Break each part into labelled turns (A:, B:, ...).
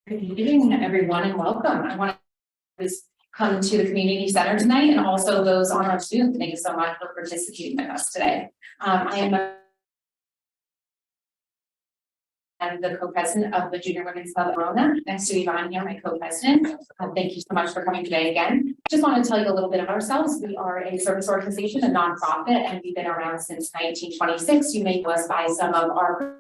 A: Good evening, everyone, and welcome. I want to come to the community center tonight, and also those on our Zoom. Thank you so much for participating with us today. I am the co-president of the Junior Women's Club Verona. Next to Yvonne here, my co-president. Thank you so much for coming today again. Just want to tell you a little bit of ourselves. We are a service organization, a nonprofit, and we've been around since 1926. You may know us by some of our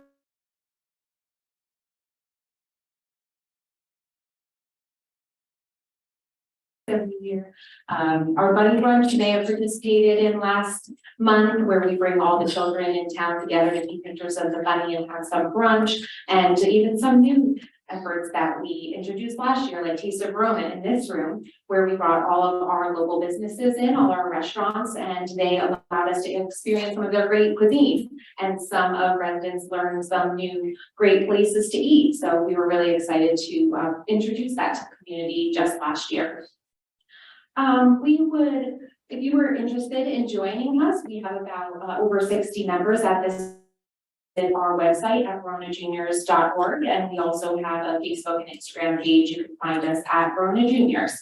A: every year. Our buddy brunch you may have participated in last month, where we bring all the children in town together to take pictures of the bunny and have some brunch, and even some new efforts that we introduced last year, like Taste of Verona in this room, where we brought all of our local businesses in, all our restaurants, and they allowed us to experience some of their great cuisine. And some of residents learned some new great places to eat. So we were really excited to introduce that to the community just last year. If you were interested in joining us, we have about over 60 members at our website at veronajuniors.org, and we also have a Facebook and Instagram page. You can find us at Verona Juniors.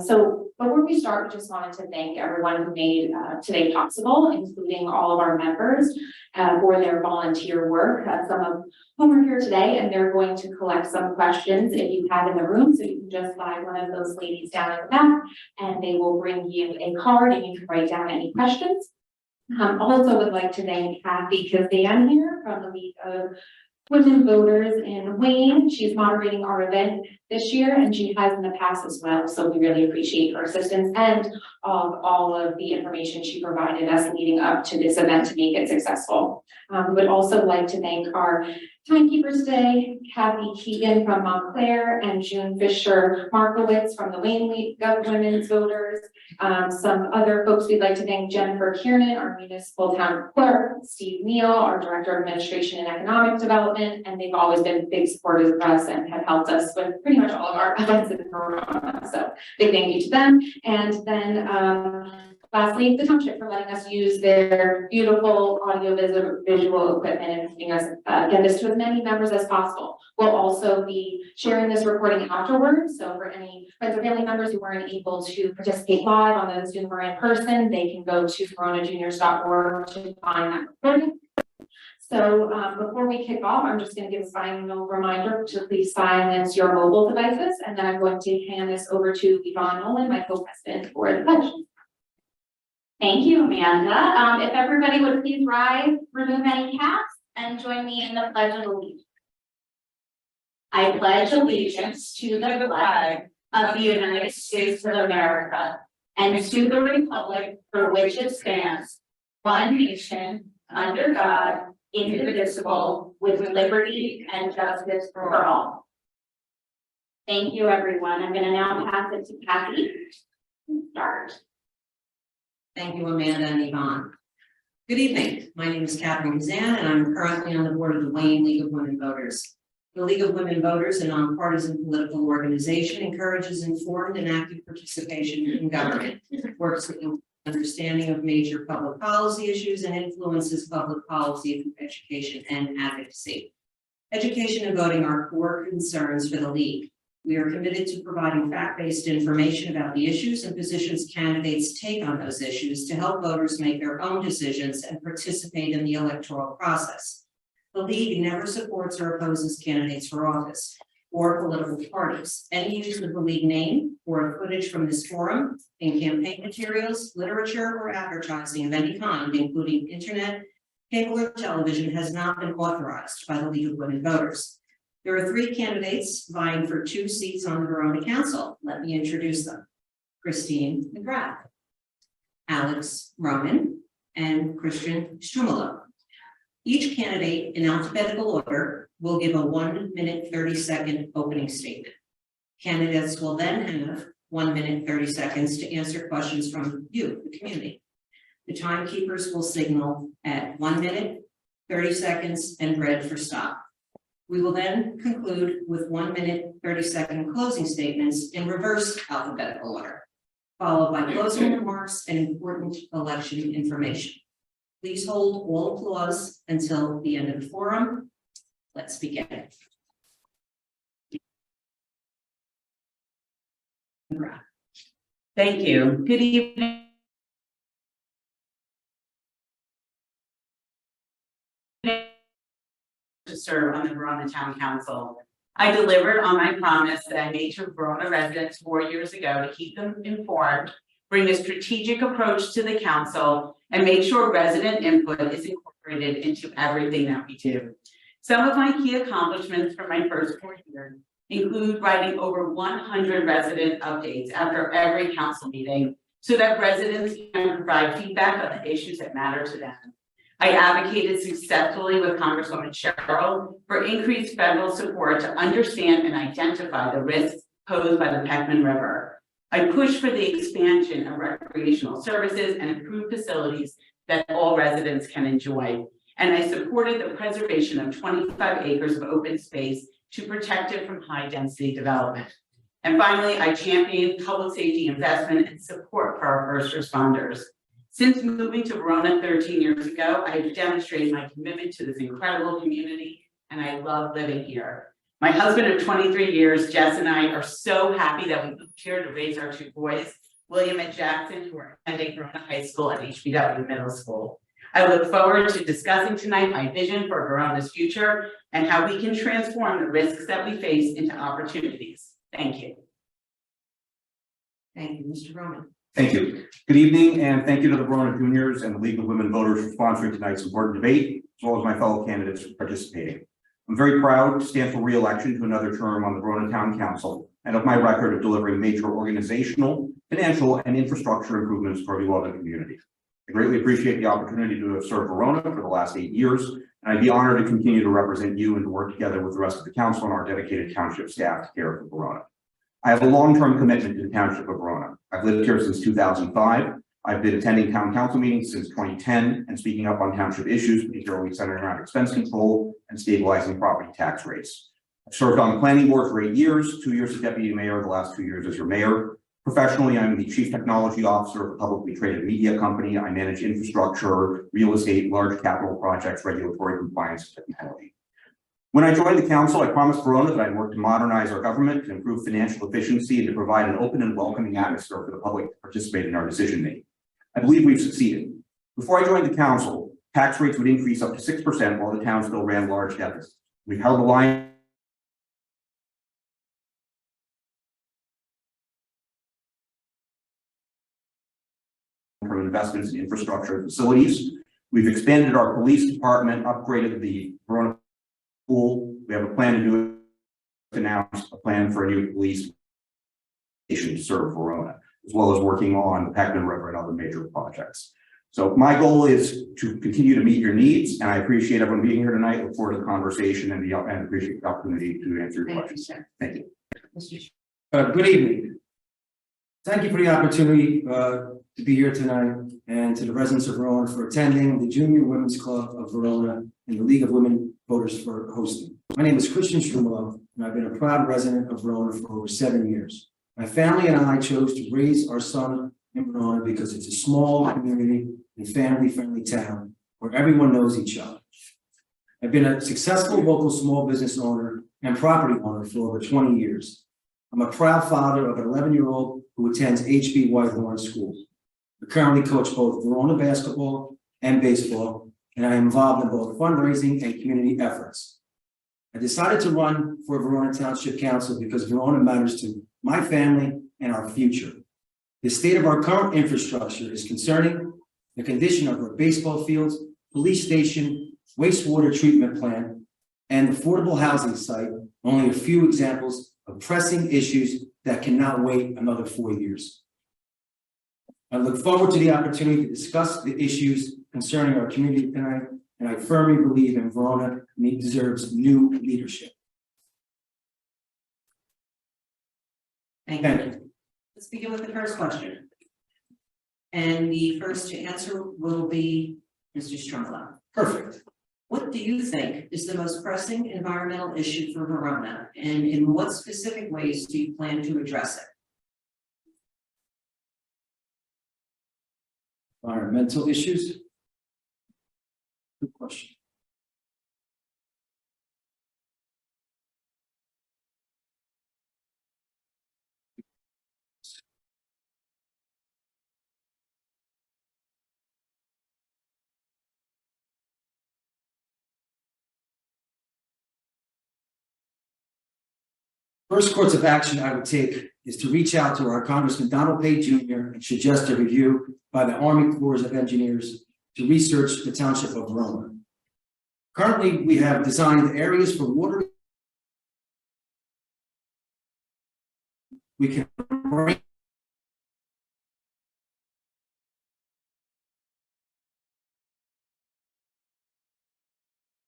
A: So before we start, we just wanted to thank everyone who made today possible, including all of our members for their volunteer work. Some of whom are here today, and they're going to collect some questions if you have in the room. So you can just find one of those ladies down at the back, and they will bring you a card, and you can write down any questions. Also would like to thank Cathy Kazan here from the League of Women Voters in Wayne. She's moderating our event this year, and she has in the past as well. So we really appreciate her assistance and all of the information she provided us leading up to this event to make it successful. We would also like to thank our timekeepers today, Cathy Keegan from Montclair and June Fisher Markowitz from the Wayne League of Women's Voters. Some other folks we'd like to thank: Jennifer Kiernan, our municipal town clerk; Steve Neal, our director of administration and economic development, and they've always been big supporters of us and have helped us with pretty much all of our events in Verona. So big thank you to them. And then lastly, the Township for letting us use their beautiful audio visual equipment and helping us get this to as many members as possible. We'll also be sharing this recording afterwards. So for any friends or family members who weren't able to participate live on the Zoom or in person, they can go to veronajuniors.org to find that recording. So before we kick off, I'm just going to give a final reminder to please silence your mobile devices, and then I'm going to hand this over to Yvonne Nolan, my co-president, for the pledge.
B: Thank you, Amanda. If everybody would please rise, remove any caps, and join me in the Pledge of Allegiance. I pledge allegiance to the flag of the United States of America and to the republic for which it stands, one nation, under God, indivisible, with liberty and justice for all. Thank you, everyone. I'm going to now pass it to Cathy to start.
C: Thank you, Amanda and Yvonne. Good evening. My name is Cathy Kazan, and I'm currently on the board of the Wayne League of Women Voters. The League of Women Voters, a nonpartisan political organization, encourages informed and active participation in government, works with understanding of major public policy issues, and influences public policy through education and advocacy. Education and voting are core concerns for the League. We are committed to providing fact-based information about the issues and positions candidates take on those issues to help voters make their own decisions and participate in the electoral process. The League never supports or opposes candidates for office or political parties. Any use of the League name or footage from this forum in campaign materials, literature, or advertising of any kind, including internet, cable, or television, has not been authorized by the League of Women Voters. There are 3 candidates vying for 2 seats on the Verona Council. Let me introduce them: Christine McGrath, Alex Roman, and Christian Strumolo. Each candidate, in alphabetical order, will give a 1-minute 30-second opening statement. Candidates will then have 1 minute 30 seconds to answer questions from you, the community. The timekeepers will signal at 1 minute, 30 seconds, and red for stop. We will then conclude with 1 minute, 30-second closing statements in reverse alphabetical order, followed by closing remarks and important election information. Please hold all applause until the end of the forum. Let's begin.
D: Thank you. Good evening. To serve on the Verona Town Council. I delivered on my promise that I made to Verona residents 4 years ago to keep them informed, bring a strategic approach to the council, and make sure resident input is incorporated into everything that we do. Some of my key accomplishments from my first 4 years include writing over 100 resident updates after every council meeting so that residents can provide feedback on the issues that matter to them. I advocated successfully with Congresswoman Cheryl for increased federal support to understand and identify the risks posed by the Peckman River. I pushed for the expansion of recreational services and improved facilities that all residents can enjoy. And I supported the preservation of 25 acres of open space to protect it from high density development. And finally, I championed public safety investment and support for our first responders. Since moving to Verona 13 years ago, I have demonstrated my commitment to this incredible community, and I love living here. My husband of 23 years, Jess, and I are so happy that we moved here to raise our 2 boys, William and Jackson, who are attending Verona High School and HBW Middle School. I look forward to discussing tonight my vision for Verona's future and how we can transform the risks that we face into opportunities. Thank you.
C: Thank you, Mr. Roman.
E: Thank you. Good evening, and thank you to the Verona Juniors and the League of Women Voters for sponsoring tonight's important debate, as well as my fellow candidates for participating. I'm very proud to stand for re-election to another term on the Verona Town Council and of my record of delivering major organizational, financial, and infrastructure improvements for our beloved community. I greatly appreciate the opportunity to have served Verona for the last 8 years, and I'd be honored to continue to represent you and to work together with the rest of the council and our dedicated township staff to care for Verona. I have a long-term commitment to the Township of Verona. I've lived here since 2005. I've been attending town council meetings since 2010 and speaking up on township issues, particularly centered around expense control and stabilizing property tax rates. I've served on the planning board for 8 years, 2 years as deputy mayor, the last 2 years as your mayor. Professionally, I'm the chief technology officer of a publicly traded media company. I manage infrastructure, real estate, large capital projects, regulatory compliance, and technology. When I joined the council, I promised Verona that I'd work to modernize our government, to improve financial efficiency, and to provide an open and welcoming atmosphere for the public to participate in our decision making. I believe we've succeeded. Before I joined the council, tax rates would increase up to 6% while the town still ran large deficits. We've held the line from investments in infrastructure and facilities. We've expanded our police department, upgraded the Verona pool. We have a plan to do it, announced a plan for a new police station to serve Verona, as well as working on the Peckman River and other major projects. So my goal is to continue to meet your needs, and I appreciate everyone being here tonight. Look forward to the conversation and appreciate the opportunity to answer your questions.
C: Sir.
E: Thank you.
F: Good evening. Thank you for the opportunity to be here tonight, and to the residents of Verona for attending, the Junior Women's Club of Verona, and the League of Women Voters for hosting. My name is Christian Strumalo, and I've been a proud resident of Verona for over 7 years. My family and I chose to raise our son in Verona because it's a small community and family-friendly town where everyone knows each other. I've been a successful local small business owner and property owner for over 20 years. I'm a proud father of an 11-year-old who attends HB Whitehorn School. I currently coach both Verona basketball and baseball, and I am involved in both fundraising and community efforts. I decided to run for Verona Township Council because Verona matters to my family and our future. The state of our current infrastructure is concerning. The condition of our baseball fields, police station, wastewater treatment plant, and affordable housing site, only a few examples of pressing issues that cannot wait another 4 years. I look forward to the opportunity to discuss the issues concerning our community tonight, and I firmly believe in Verona deserves new leadership.
C: Thank
F: Thank
C: you.
F: you.
C: Let's begin with the first question. And the first to answer will be Mr. Strumala.
F: Perfect.
C: What do you think is the most pressing environmental issue for Verona, and in what specific ways do you plan to address it?
F: Environmental issues. Good question. First course of action I would take is to reach out to our Congressman Donald Page Jr. and suggest a review by the Army Corps of Engineers to research the Township of Verona. Currently, we have designed areas for water. We can bring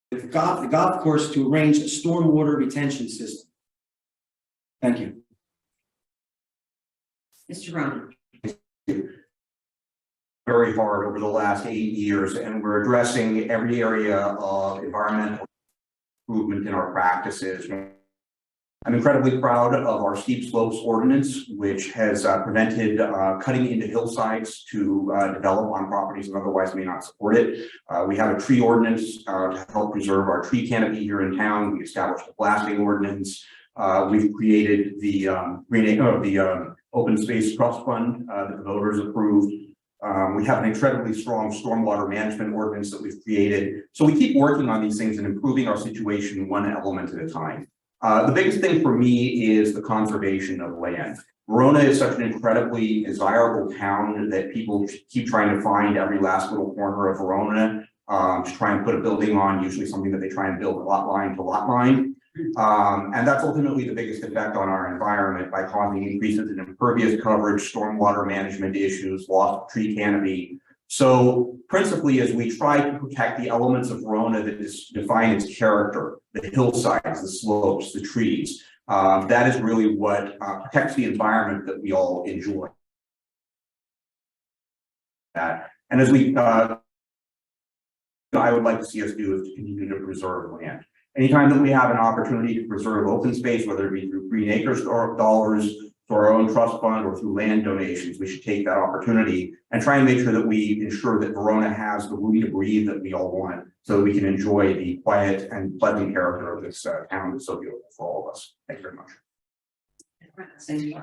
F: the golf course to arrange a stormwater retention system. Thank you.
C: Mr. Verona.
E: Very hard over the last 8 years, and we're addressing every area of environmental improvement in our practices. I'm incredibly proud of our steep slopes ordinance, which has prevented cutting into hillsides to develop on properties that otherwise may not support it. We have a tree ordinance to help preserve our tree canopy here in town. We established a blasting ordinance. We've created the Open Space Trust Fund that the voters approved. We have an incredibly strong stormwater management ordinance that we've created. So we keep working on these things and improving our situation one element at a time. The biggest thing for me is the conservation of land. Verona is such an incredibly desirable town that people keep trying to find every last little corner of Verona to try and put a building on, usually something that they try and build lot line to lot line. And that's ultimately the biggest effect on our environment by causing increases in impervious coverage, stormwater management issues, loss of tree canopy. So principally, as we try to protect the elements of Verona that define its character, the hillsides, the slopes, the trees, that is really what protects the environment that we all enjoy. And as we, I would like to see us do is to continue to preserve land. Anytime that we have an opportunity to preserve open space, whether it be through green acres or dollars, through our own trust fund or through land donations, we should take that opportunity and try and make sure that we ensure that Verona has the room to breathe that we all want so that we can enjoy the quiet and pleasant character of this town that's so beautiful for all of us. Thank you very much.
C: Thank you.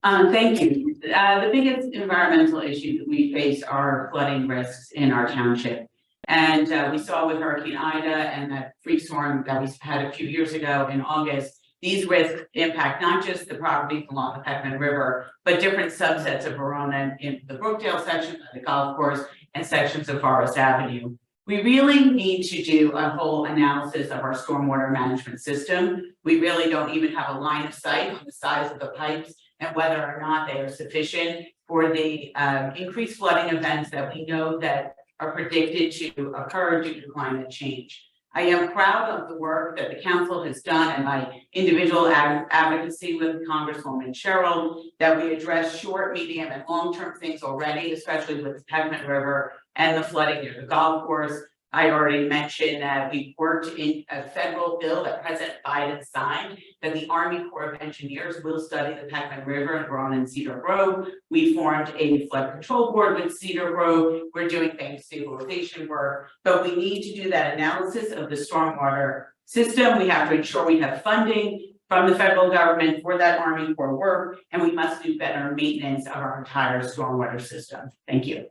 D: Thank you. The biggest environmental issue that we face are flooding risks in our township. And we saw with Hurricane Ida and that freak storm that we had a few years ago in August, these risks impact not just the properties along the Peckman River, but different subsets of Verona in the Brookdale section of the golf course and sections of Forest Avenue. We really need to do a whole analysis of our stormwater management system. We really don't even have a line of sight on the size of the pipes and whether or not they are sufficient for the increased flooding events that we know that are predicted to occur due to climate change. I am proud of the work that the council has done and my individual advocacy with Congresswoman Cheryl that we address short, medium, and long-term things already, especially with the Peckman River and the flooding near the golf course. I already mentioned that we worked in a federal bill that President Biden signed that the Army Corps of Engineers will study the Peckman River in Verona and Cedar Grove. We formed a flood control board with Cedar Grove. We're doing bank stabilization work, but we need to do that analysis of the stormwater system. We have to ensure we have funding from the federal government for that Army Corps work, and we must do better maintenance of our entire stormwater system. Thank you.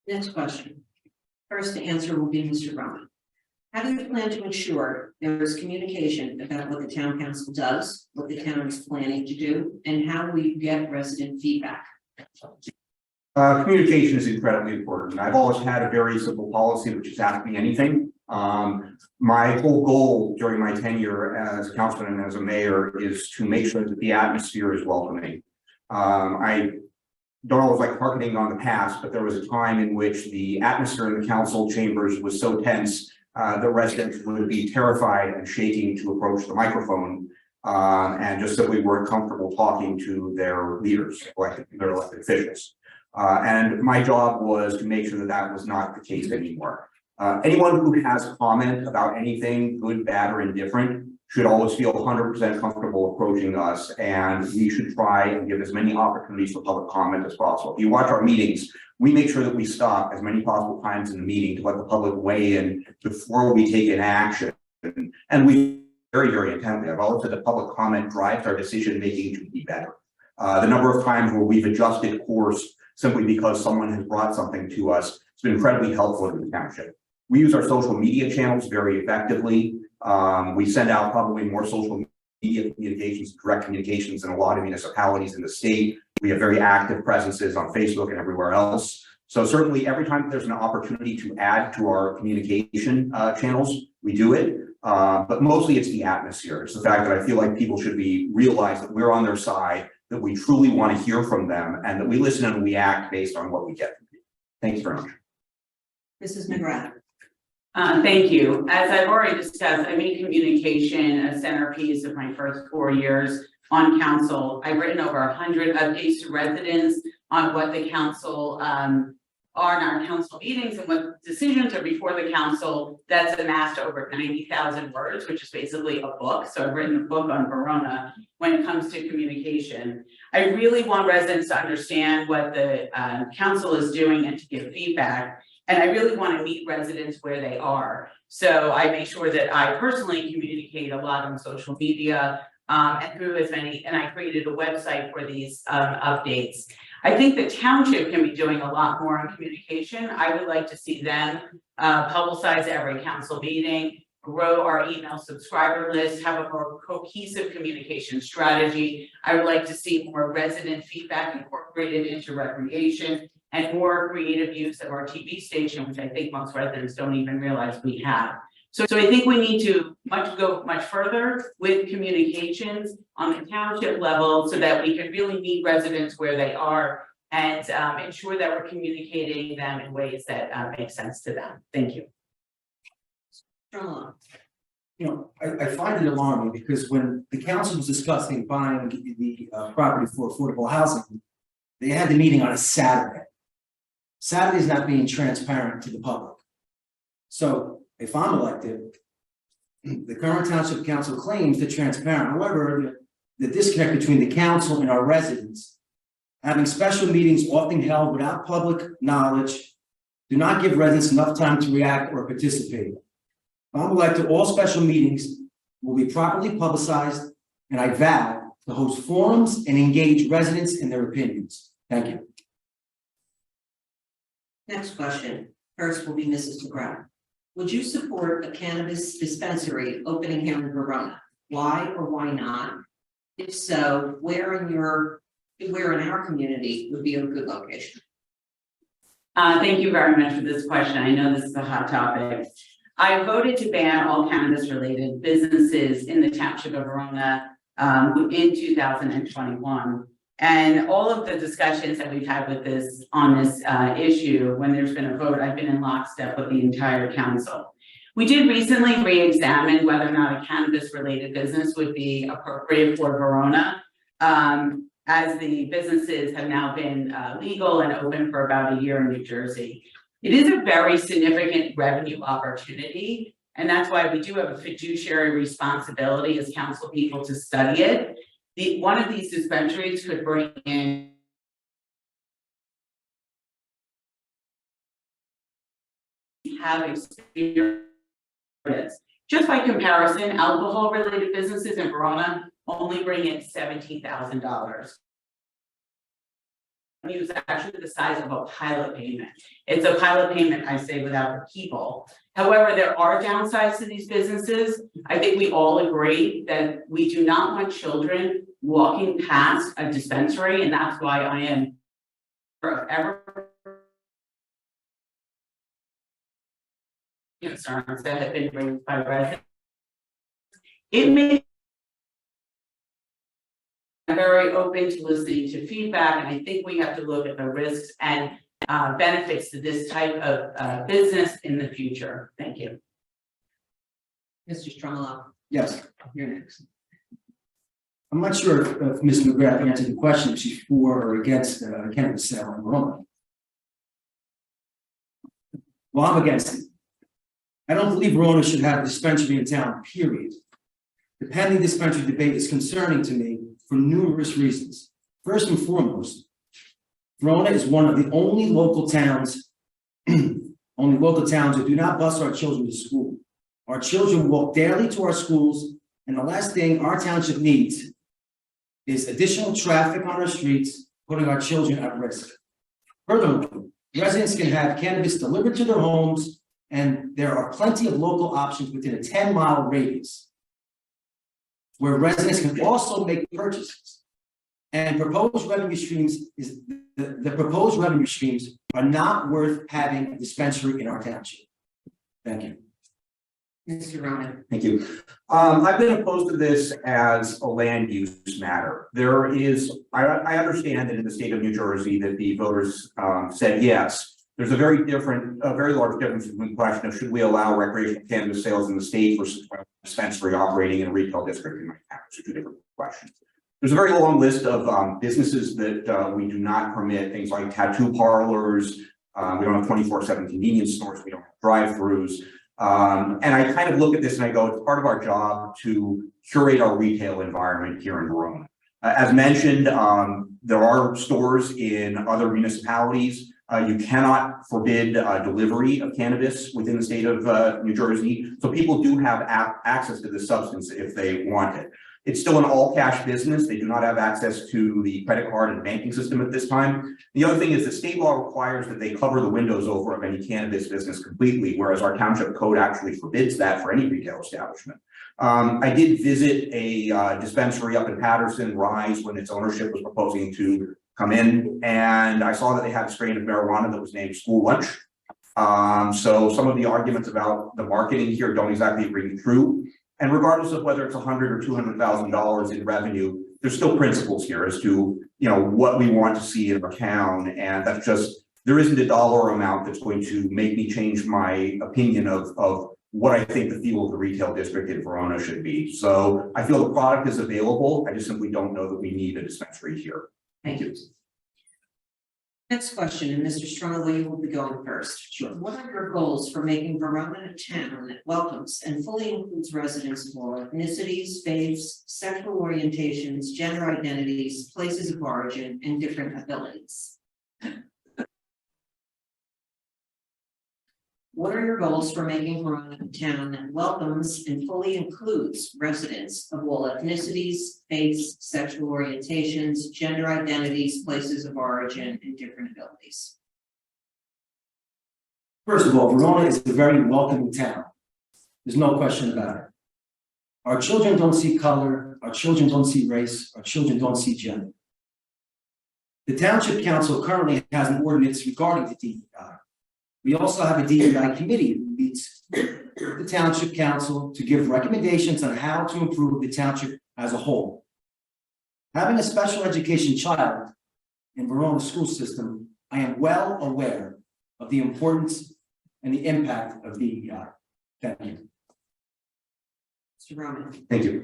C: Next question. First to answer will be Mr. Verona. How do you plan to ensure there is communication about what the town council does, what the town is planning to do, and how we get resident feedback?
E: Communication is incredibly important. I've always had a very simple policy, which is ask me anything. My whole goal during my tenure as a councilman and as a mayor is to make sure that the atmosphere is welcoming. I don't always like harkening on the past, but there was a time in which the atmosphere in the council chambers was so tense that residents would be terrified and shaking to approach the microphone and just simply weren't comfortable talking to their leaders, their elected officials. And my job was to make sure that that was not the case anymore. Anyone who has a comment about anything, good, bad, or indifferent, should always feel 100% comfortable approaching us, and we should try and give as many opportunities for public comment as possible. If you watch our meetings, we make sure that we stop as many possible times in the meeting to let the public weigh in before we take an action. And we very, very intently. I've always said that public comment drives our decision making to be better. The number of times where we've adjusted course simply because someone has brought something to us has been incredibly helpful in the township. We use our social media channels very effectively. We send out probably more social media communications, direct communications in a lot of municipalities in the state. We have very active presences on Facebook and everywhere else. So certainly every time there's an opportunity to add to our communication channels, we do it. But mostly it's the atmosphere. It's the fact that I feel like people should realize that we're on their side, that we truly want to hear from them, and that we listen and we act based on what we get from people. Thank you very much.
C: Mrs. McGrath.
D: Thank you. As I've already discussed, I made communication a centerpiece of my first 4 years on council. I've written over 100 updates to residents on what the council are in our council meetings and what decisions are before the council. That's amassed over 90,000 words, which is basically a book. So I've written a book on Verona when it comes to communication. I really want residents to understand what the council is doing and to give feedback. And I really want to meet residents where they are. So I make sure that I personally communicate a lot on social media and through as many, and I created a website for these updates. I think the township can be doing a lot more on communication. I would like to see them publicize every council meeting, grow our email subscriber list, have a more cohesive communication strategy. I would like to see more resident feedback incorporated into recreation and more creative use of our TV station, which I think most residents don't even realize we have. So I think we need to go much further with communications on the township level so that we can really meet residents where they are and ensure that we're communicating them in ways that make sense to them. Thank you.
F: You know, I find it alarming because when the council was discussing buying the property for affordable housing, they had the meeting on a Saturday. Saturday is not being transparent to the public. So if I'm elected, the current township council claims they're transparent. However, the disconnect between the council and our residents, having special meetings often held without public knowledge, do not give residents enough time to react or participate. If I'm elected, all special meetings will be properly publicized, and I vow to host forums and engage residents in their opinions. Thank you.
C: Next question. First will be Mrs. McGrath. Would you support a cannabis dispensary opening here in Verona? Why or why not? If so, where in our community would be a good location?
D: Thank you very much for this question. I know this is a hot topic. I voted to ban all cannabis-related businesses in the Township of Verona in 2021. And all of the discussions that we've had with this issue, when there's been a vote, I've been in lockstep with the entire council. We did recently re-examine whether or not a cannabis-related business would be appropriate for Verona, as the businesses have now been legal and open for about a year in New Jersey. It is a very significant revenue opportunity, and that's why we do have a fiduciary responsibility as council people to study it. One of these dispensaries could bring in have experience. Just by comparison, alcohol-related businesses in Verona only bring in $17,000. It's actually the size of a pilot payment. It's a pilot payment, I say, without the people. However, there are downsides to these businesses. I think we all agree that we do not want children walking past a dispensary, and that's why I am forever concerns that have been raised by residents. It may I'm very open to listening to feedback, and I think we have to look at the risks and benefits to this type of business in the future. Thank you.
C: Mr. Strumolo.
F: Yes, you're next. I'm not sure if Ms. McGrath answered the question if she's for or against cannabis sale in Verona. Well, I'm against it. I don't believe Verona should have a dispensary in town, period. The pending dispensary debate is concerning to me for numerous reasons. First and foremost, Verona is one of the only local towns that do not bus our children to school. Our children walk daily to our schools, and the last thing our township needs is additional traffic on our streets, putting our children at risk. Furthermore, residents can have cannabis delivered to their homes And there are plenty of local options within a 10-mile radius where residents can also make purchases. And proposed revenue streams the proposed revenue streams are not worth having a dispensary in our township. Thank you.
C: Mr. Ronan.
E: Thank you. I've been opposed to this as a land use matter. There is, I understand that in the state of New Jersey that the voters said yes. There's a very large difference between the question of should we allow recreational cannabis sales in the state versus dispensary operating in a retail district in my town. So two different questions. There's a very long list of businesses that we do not permit, things like tattoo parlors. We don't have 24/7 convenience stores. We don't have drive-throughs. And I kind of look at this and I go, it's part of our job to curate our retail environment here in Verona. As mentioned, there are stores in other municipalities. You cannot forbid delivery of cannabis within the state of New Jersey. So people do have access to this substance if they want it. It's still an all cash business. They do not have access to the credit card and banking system at this time. The other thing is the state law requires that they cover the windows over of any cannabis business completely, whereas our township code actually forbids that for any retail establishment. I did visit a dispensary up in Patterson, Rise, when its ownership was proposing to come in, and I saw that they had a strain of marijuana that was named School Lunch. So some of the arguments about the marketing here don't exactly ring true. And regardless of whether it's $100,000 or $200,000 in revenue, there's still principles here as to what we want to see in our town, and that's just there isn't a dollar amount that's going to make me change my opinion of what I think the feel of the retail district in Verona should be. So I feel the product is available. I just simply don't know that we need a dispensary here.
C: Thank you. Next question, and Mr. Strongly, you will be going first. Sure. What are your goals for making Verona a town that welcomes and fully includes residents of all ethnicities, faiths, sexual orientations, gender identities, places of origin, and different abilities? What are your goals for making Verona a town that welcomes and fully includes residents of all ethnicities, faiths, sexual orientations, gender identities, places of origin, and different abilities?
F: First of all, Verona is a very welcoming town. There's no question about it. Our children don't see color, our children don't see race, our children don't see gender. The Township Council currently has an ordinance regarding the DEI. We also have a DEI committee who meets with the Township Council to give recommendations on how to improve the township as a whole. Having a special education child in Verona school system, I am well aware of the importance and the impact of DEI. Thank you.
C: Mr. Roman.
E: Thank you.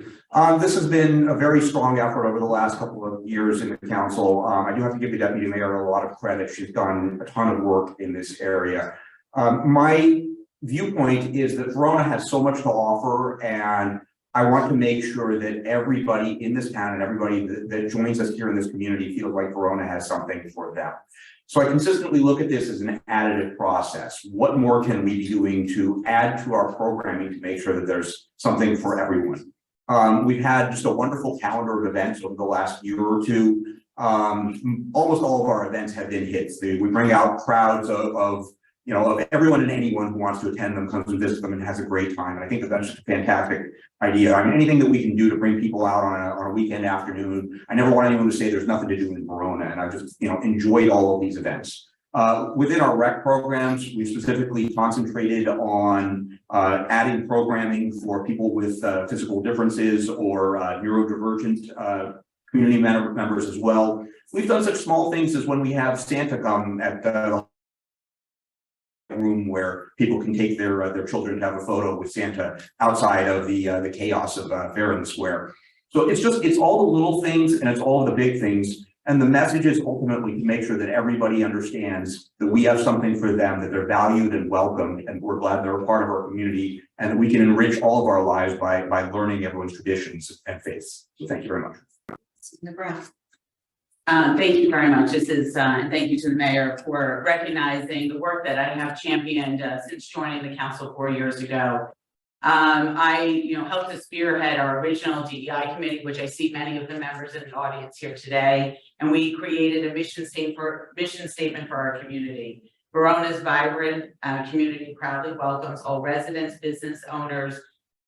E: This has been a very strong effort over the last couple of years in the council. I do have to give the deputy mayor a lot of credit. She's done a ton of work in this area. My viewpoint is that Verona has so much to offer, and I want to make sure that everybody in this town and everybody that joins us here in this community feels like Verona has something for them. So I consistently look at this as an additive process. What more can we be doing to add to our programming to make sure that there's something for everyone? We've had just a wonderful calendar of events over the last year or two. Almost all of our events have been hits. We bring out crowds of everyone and anyone who wants to attend them, comes and visits them and has a great time. And I think that that's just a fantastic idea. I mean, anything that we can do to bring people out on a weekend afternoon. I never want anyone to say there's nothing to do in Verona, and I just, enjoyed all of these events. Within our rec programs, we specifically concentrated on adding programming for people with physical differences or neurodivergent community members as well. We've done such small things as when we have Santa come at the room where people can take their children to have a photo with Santa outside of the chaos of Fair in the Square. So it's all the little things and it's all the big things. And the message is ultimately to make sure that everybody understands that we have something for them, that they're valued and welcomed, and we're glad they're a part of our community, and that we can enrich all of our lives by learning everyone's traditions and faiths. So thank you very much.
C: Nebraska.
D: Thank you very much. This is, and thank you to the mayor for recognizing the work that I have championed since joining the council 4 years ago. I, helped to spearhead our original DEI committee, which I see many of the members in the audience here today, and we created a mission statement for our community. Verona's vibrant community proudly welcomes all residents, business owners,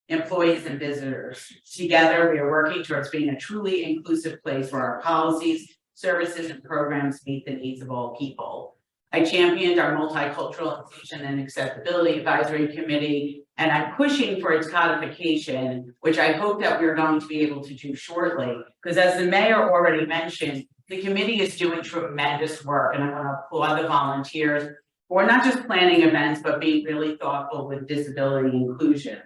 D: employees, and visitors. Together, we are working towards being a truly inclusive place where our policies, services, and programs meet the needs of all people. I championed our multicultural inclusion and accessibility advisory committee, and I'm pushing for its codification, which I hope that we're going to be able to do shortly. Because as the mayor already mentioned, the committee is doing tremendous work, and I want to applaud the volunteers for not just planning events, but being really thoughtful with disability inclusion.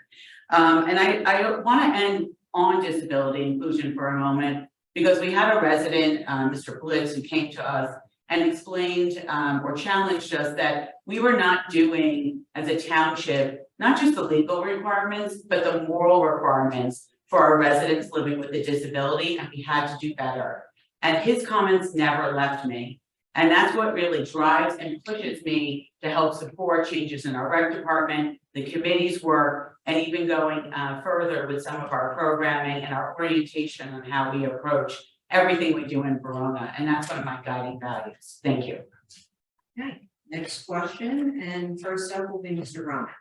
D: And I want to end on disability inclusion for a moment, because we had a resident, Mr. Blitz, who came to us and explained or challenged us that we were not doing as a township, not just the legal requirements, but the moral requirements for our residents living with a disability, and we had to do better. And his comments never left me. And that's what really drives and pushes me to help support changes in our rec department, the committee's work, and even going further with some of our programming and our orientation on how we approach everything we do in Verona. And that's one of my guiding values. Thank you.
C: Okay, next question, and first up will be Mr. Roman.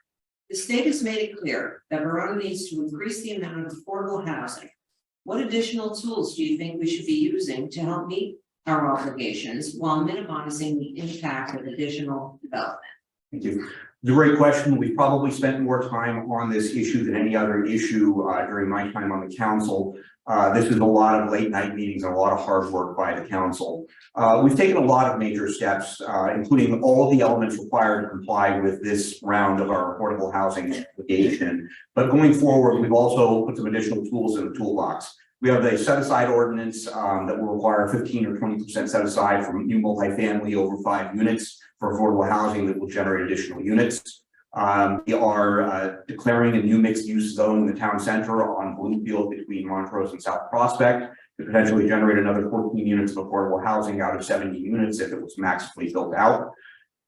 C: The state has made it clear that Verona needs to increase the amount of affordable housing. What additional tools do you think we should be using to help meet our obligations while minimizing the impact of additional development?
E: Thank you. It's a great question. We've probably spent more time on this issue than any other issue during my time on the council. This is a lot of late night meetings and a lot of hard work by the council. We've taken a lot of major steps, including all the elements required to comply with this round of our affordable housing application. But going forward, we've also put some additional tools in the toolbox. We have a set-aside ordinance that will require 15 or 20% set aside from new multifamily over 5 units for affordable housing that will generate additional units. We are declaring a new mixed-use zone in the town center on Bloomfield between Montrose and South Prospect to potentially generate another 14 units of affordable housing out of 70 units if it was maximally built out.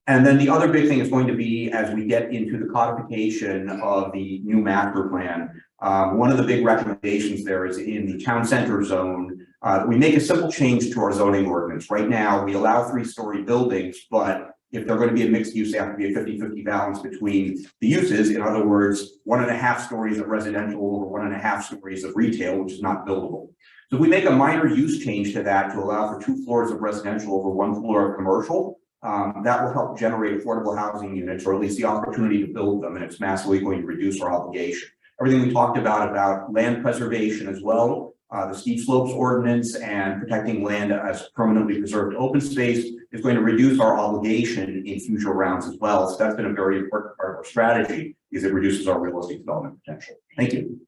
E: And then the other big thing is going to be, as we get into the codification of the new master plan, one of the big recommendations there is in the town center zone, we make a simple change to our zoning ordinance. Right now, we allow 3-story buildings, but if they're going to be a mixed use, they have to be a 50-50 balance between the uses. In other words, 1.5 stories of residential over 1.5 stories of retail, which is not buildable. So we make a minor use change to that to allow for 2 floors of residential over 1 floor of commercial. That will help generate affordable housing units, or at least the opportunity to build them, and it's massively going to reduce our obligation. Everything we talked about land preservation as well, the steep slopes ordinance and protecting land as permanently preserved open space is going to reduce our obligation in future rounds as well. So that's been a very important part of our strategy, is it reduces our real estate development potential. Thank you.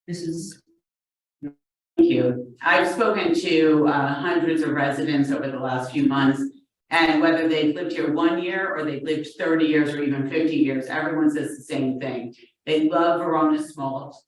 C: Mrs.
D: Thank you. I've spoken to hundreds of residents over the last few months, and whether they've lived here 1 year or they've lived 30 years or even 50 years, everyone says the same thing. They love Verona's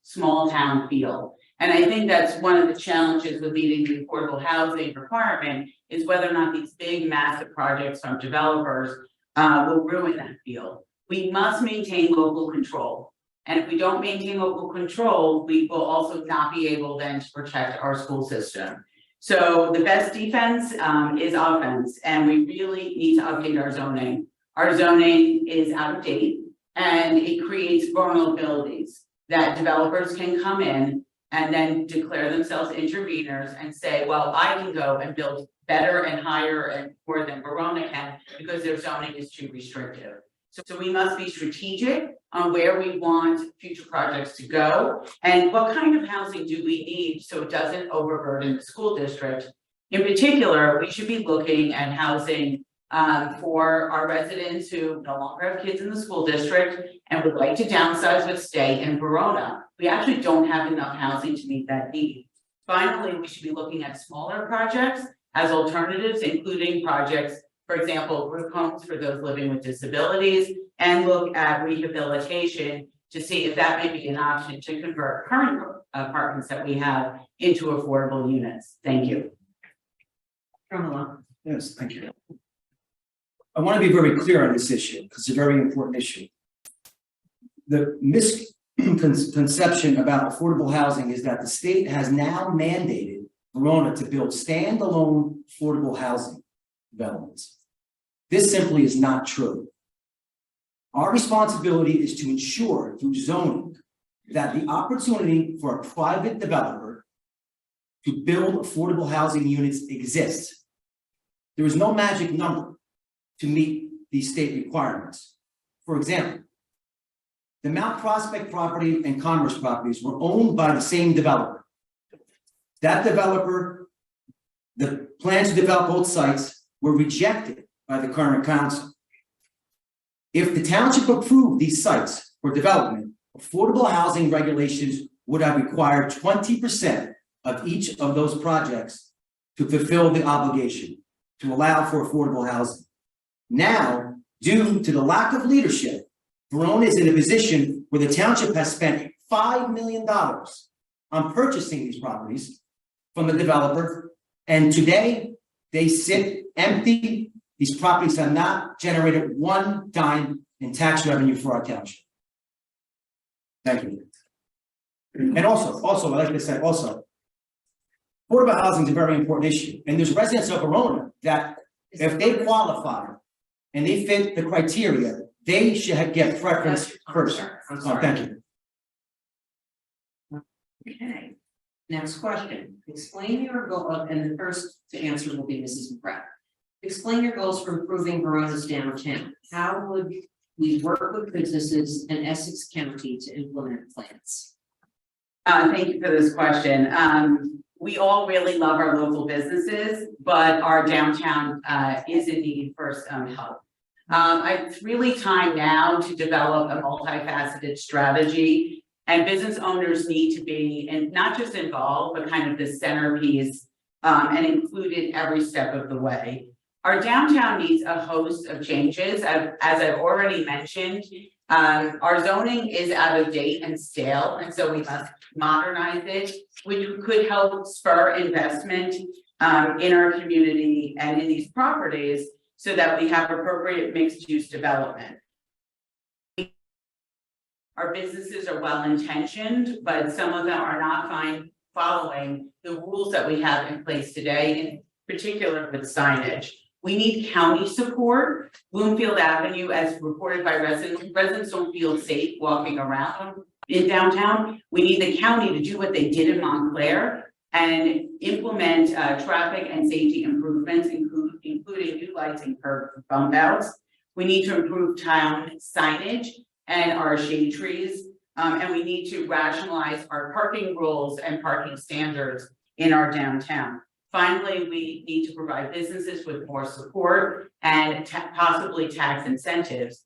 D: small town feel. And I think that's one of the challenges with meeting the affordable housing requirement is whether or not these big, massive projects from developers will ruin that feel. We must maintain local control. And if we don't maintain local control, we will also not be able then to protect our school system. So the best defense is offense, and we really need to update our zoning. Our zoning is out of date, and it creates vulnerabilities that developers can come in and then declare themselves interveners and say, well, I can go and build better and higher and more than Verona can because their zoning is too restrictive. So we must be strategic on where we want future projects to go and what kind of housing do we need so it doesn't overburden the school district. In particular, we should be looking at housing for our residents who no longer have kids in the school district and would like to downsize but stay in Verona. We actually don't have enough housing to meet that need. Finally, we should be looking at smaller projects as alternatives, including projects, for example, group homes for those living with disabilities, and look at rehabilitation to see if that may be an option to convert current apartments that we have into affordable units. Thank you.
F: Yes, thank you. I want to be very clear on this issue because it's a very important issue. The misconception about affordable housing is that the state has now mandated Verona to build standalone affordable housing developments. This simply is not true. Our responsibility is to ensure through zoning that the opportunity for a private developer to build affordable housing units exists. There is no magic number to meet these state requirements. For example, the Mount Prospect property and Commerce properties were owned by the same developer. That developer, the plans to develop both sites were rejected by the current council. If the township approved these sites for development, affordable housing regulations would have required 20% of each of those projects to fulfill the obligation to allow for affordable housing. Now, due to the lack of leadership, Verona is in a position where the township has spent $5 million on purchasing these properties from the developer, and today they sit empty. These properties have not generated one dime in tax revenue for our township. Thank you. And also, like I said, affordable housing is a very important issue. And there's residents of Verona that if they qualify and they fit the criteria, they should get preference first. Thank you.
C: Okay, next question. Explain your goal, and the first to answer will be Mrs. McGrath. Explain your goals for improving Verona's downtown. How would we work with businesses in Essex County to implement plans?
D: Thank you for this question. We all really love our local businesses, but our downtown is in need for some help. It's really time now to develop a multifaceted strategy, and business owners need to be, and not just involved, but kind of the centerpiece and included every step of the way. Our downtown needs a host of changes. As I've already mentioned, our zoning is out of date and stale, and so we must modernize it, which could help spur investment in our community and in these properties so that we have appropriate mixed-use development. Our businesses are well-intentioned, but some of them are not following the rules that we have in place today, in particular with signage. We need county support. Bloomfield Avenue, as reported by residents don't feel safe walking around in downtown. We need the county to do what they did in Montclair and implement traffic and safety improvements, including new lights and curb bump outs. We need to improve town signage and our shade trees. And we need to rationalize our parking rules and parking standards in our downtown. Finally, we need to provide businesses with more support and possibly tax incentives.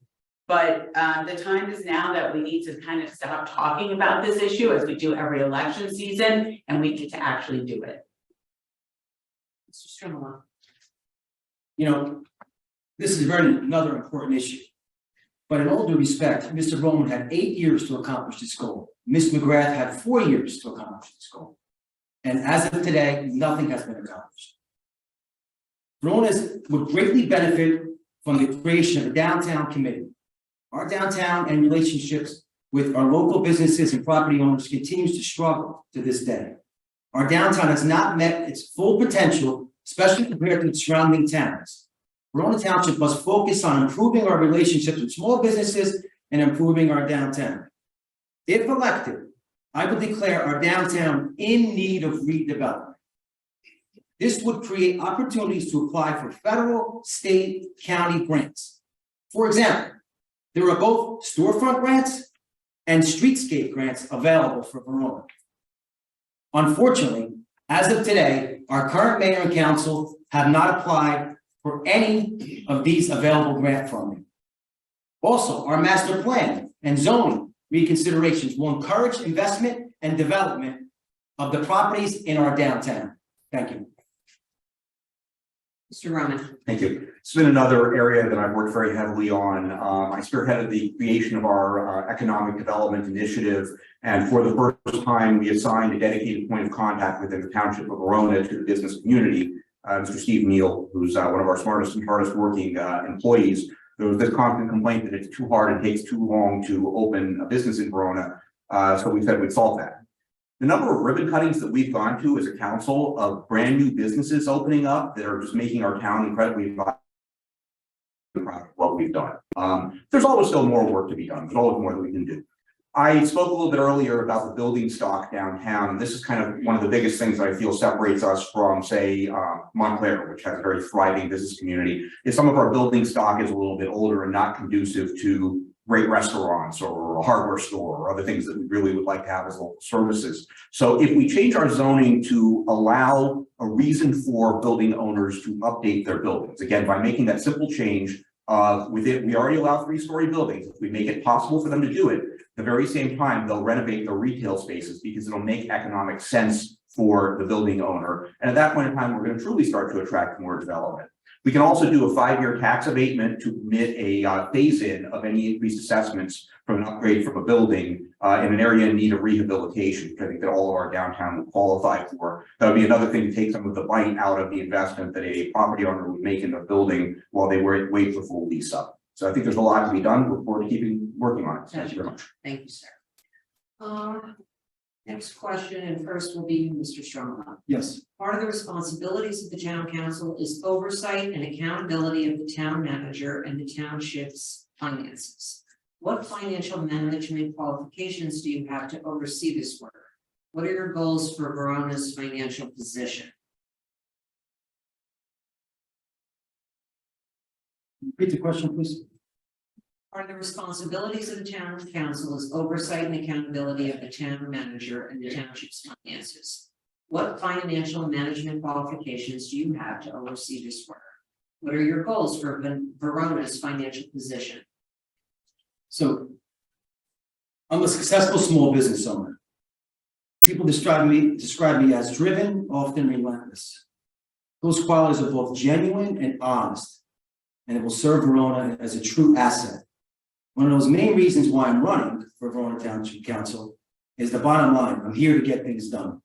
D: But the time is now that we need to kind of stop talking about this issue as we do every election season, and we need to actually do it.
C: Mr. Strimler.
F: You know, this is another important issue. But in all due respect, Mr. Roman had 8 years to accomplish this goal. Ms. McGrath had 4 years to accomplish this goal. And as of today, nothing has been accomplished. Verona would greatly benefit from the creation of a downtown committee. Our downtown and relationships with our local businesses and property owners continues to struggle to this day. Our downtown has not met its full potential, especially compared to its surrounding towns. Verona Township must focus on improving our relationships with small businesses and improving our downtown. If elected, I would declare our downtown in need of redevelopment. This would create opportunities to apply for federal, state, county grants. For example, there are both storefront grants and streetscape grants available for Verona. Unfortunately, as of today, our current mayor and council have not applied for any of these available grant funding. Also, our master plan and zoning reconsiderations will encourage investment and development of the properties in our downtown. Thank you.
C: Mr. Roman.
E: Thank you. It's been another area that I've worked very heavily on. I spearheaded the creation of our economic development initiative, and for the first time, we assigned a dedicated point of contact within the Township of Verona to the business community, Mr. Steve Neal, who's one of our smartest and hardest working employees. There was this constant complaint that it's too hard and takes too long to open a business in Verona, so we said we'd solve that. The number of ribbon cuttings that we've gone to as a council of brand new businesses opening up that are just making our town incredibly vibrant proud of what we've done. There's always still more work to be done. There's always more that we can do. I spoke a little bit earlier about the building stock downtown, and this is kind of one of the biggest things that I feel separates us from, say, Montclair, which has a very thriving business community, is some of our building stock is a little bit older and not conducive to great restaurants or a hardware store or other things that we really would like to have as local services. So if we change our zoning to allow a reason for building owners to update their buildings, again, by making that simple change, with it, we already allow 3-story buildings. If we make it possible for them to do it, at the very same time, they'll renovate their retail spaces because it'll make economic sense for the building owner. And at that point in time, we're going to truly start to attract more development. We can also do a 5-year tax abatement to permit a phase-in of any increased assessments from an upgrade from a building in an area in need of rehabilitation, which I think that all of our downtown would qualify for. That would be another thing to take some of the bite out of the investment that a property owner would make in their building while they wait for full lease up. So I think there's a lot to be done. Look forward to keeping working on it. Thank you very much.
C: Thank you, sir. Next question, and first will be Mr. Strongbow.
F: Yes.
C: Part of the responsibilities of the town council is oversight and accountability of the town manager and the township's finances. What financial management qualifications do you have to oversee this work? What are your goals for Verona's financial position?
F: Repeat the question, please.
C: Part of the responsibilities of the town council is oversight and accountability of the town manager and the township's finances. What financial management qualifications do you have to oversee this work? What are your goals for Verona's financial position?
F: So, I'm a successful small business owner. People describe me as driven, often relentless. Those qualities are both genuine and honest, and it will serve Verona as a true asset. One of those main reasons why I'm running for Verona Township Council is the bottom line. I'm here to get things done.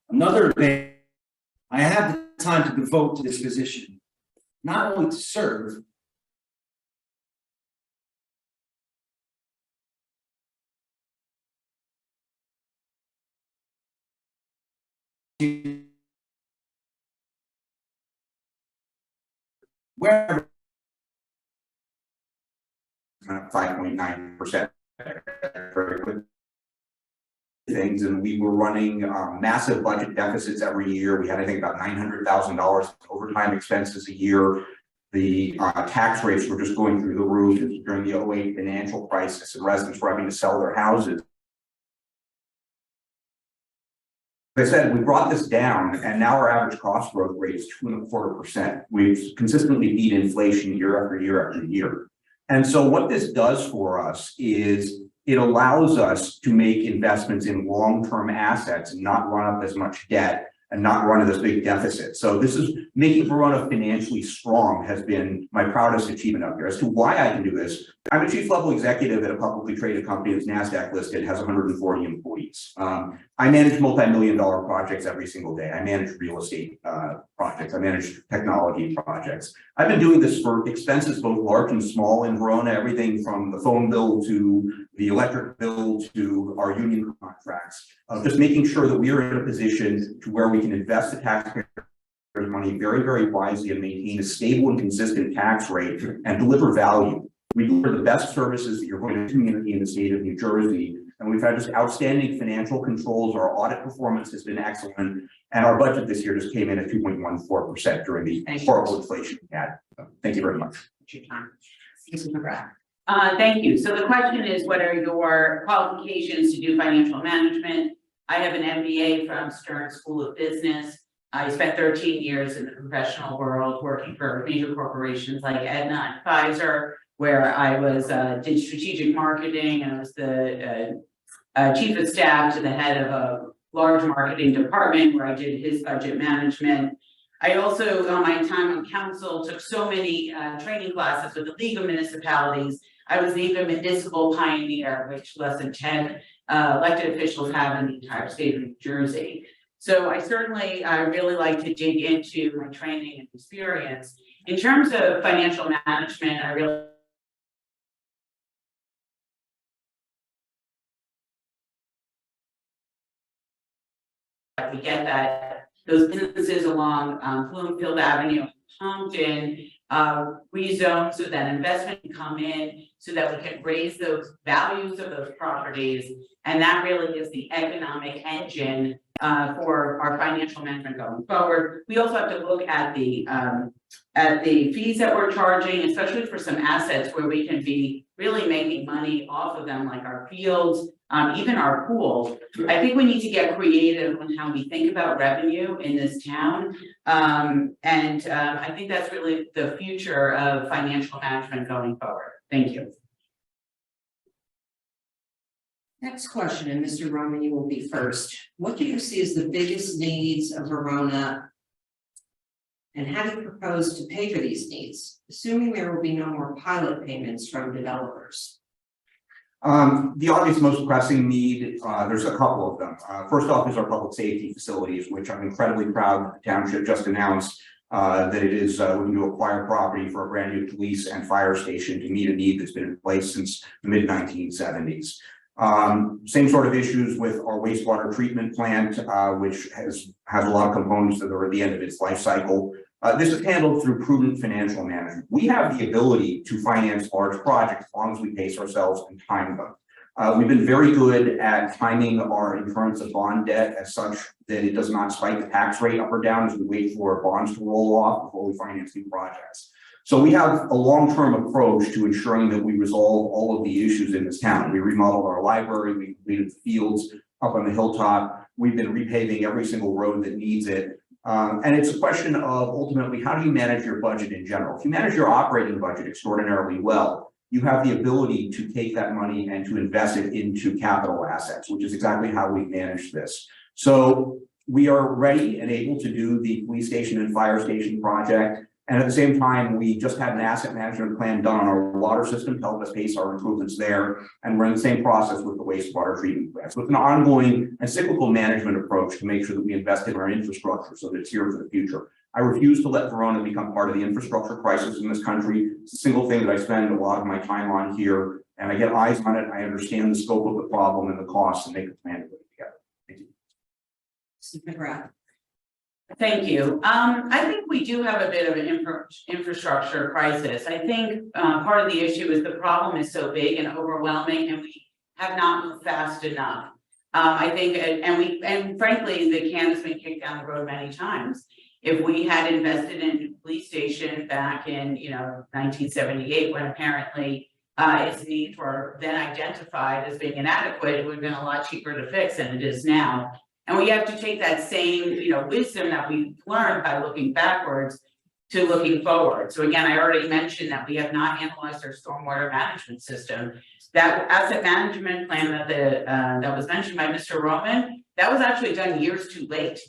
F: Another thing, I have the time to devote to this position, not only to serve, wherever
E: 5.9% things, and we were running massive budget deficits every year. We had, I think, about $900,000 overtime expenses a year. The tax rates were just going through the roof during the 2008 financial crisis, and residents were having to sell their houses. Like I said, we brought this down, and now our average cost growth rate is 2.25%. We've consistently beat inflation year after year after year. And so what this does for us is it allows us to make investments in long-term assets and not run up as much debt and not run at this big deficit. So this is making Verona financially strong has been my proudest achievement up here. As to why I can do this, I'm a chief level executive at a publicly traded company that's NASDAQ listed, has 140 employees. I manage multi-million-dollar projects every single day. I manage real estate projects. I manage technology projects. I've been doing this for expenses both large and small in Verona, everything from the phone bill to the electric bill to our union contracts, just making sure that we are in a position to where we can invest the taxpayers' money very, very wisely and maintain a stable and consistent tax rate and deliver value. We deliver the best services that you're going to community in the state of New Jersey. And we've had just outstanding financial controls. Our audit performance has been excellent. And our budget this year just came in at 2.14% during the horrible inflation we had. So, thank you very much.
C: Your time. Mrs. McGrath.
D: Thank you. So the question is, what are your qualifications to do financial management? I have an MBA from Stern School of Business. I spent 13 years in the professional world working for major corporations like Aetna and Pfizer, where I was did strategic marketing, and I was the chief of staff to the head of a large marketing department where I did his budget management. I also, on my time on council, took so many training classes with the League of Municipalities. I was the municipal pioneer, which less than 10 elected officials have in the entire state of New Jersey. So I certainly really like to dig into my training and experience. In terms of financial management, I really we get that those businesses along Bloomfield Avenue, Compton, rezone so that investment can come in, so that we can raise those values of those properties. And that really is the economic engine for our financial management going forward. We also have to look at the fees that we're charging, especially for some assets where we can be really making money off of them, like our fields, even our pools. I think we need to get creative on how we think about revenue in this town. I think that's really the future of financial management going forward. Thank you.
C: Next question, and Mr. Roman, you will be first. What do you see as the biggest needs of Verona? And how do you propose to pay for these needs, assuming there will be no more pilot payments from developers?
E: The obvious most pressing need, there's a couple of them. First off is our public safety facilities, which I'm incredibly proud that the township just announced that it is looking to acquire property for a brand new police and fire station to meet a need that's been in place since the mid 1970s. Same sort of issues with our wastewater treatment plant, which has a lot of components that are at the end of its life cycle. This is handled through prudent financial management. We have the ability to finance large projects as long as we pace ourselves and time them. We've been very good at timing our incurrence of bond debt as such that it does not spike the tax rate up or down as we wait for bonds to roll off before we finance new projects. So we have a long-term approach to ensuring that we resolve all of the issues in this town. We remodeled our library, we completed the fields up on the hilltop. We've been repaving every single road that needs it. And it's a question of ultimately, how do you manage your budget in general? If you manage your operating budget extraordinarily well, you have the ability to take that money and to invest it into capital assets, which is exactly how we manage this. So we are ready and able to do the police station and fire station project. And at the same time, we just had an asset management plan done on our water system to help us pace our improvements there. And we're in the same process with the wastewater treatment plant. So it's an ongoing and cyclical management approach to make sure that we invest in our infrastructure so that it's here for the future. I refuse to let Verona become part of the infrastructure crisis in this country. It's a single thing that I spend a lot of my time on here, and I get eyes on it. I understand the scope of the problem and the costs and make a plan to put it together. Thank you.
C: Mr. McGrath.
D: Thank you. I think we do have a bit of an infrastructure crisis. I think part of the issue is the problem is so big and overwhelming, and we have not moved fast enough. I think, and frankly, the can has been kicked down the road many times. If we had invested in a police station back in 1978, when apparently its needs were then identified as being inadequate, it would have been a lot cheaper to fix than it is now. And we have to take that same, wisdom that we've learned by looking backwards to looking forward. So again, I already mentioned that we have not analyzed our stormwater management system. That asset management plan that was mentioned by Mr. Roman, that was actually done years too late.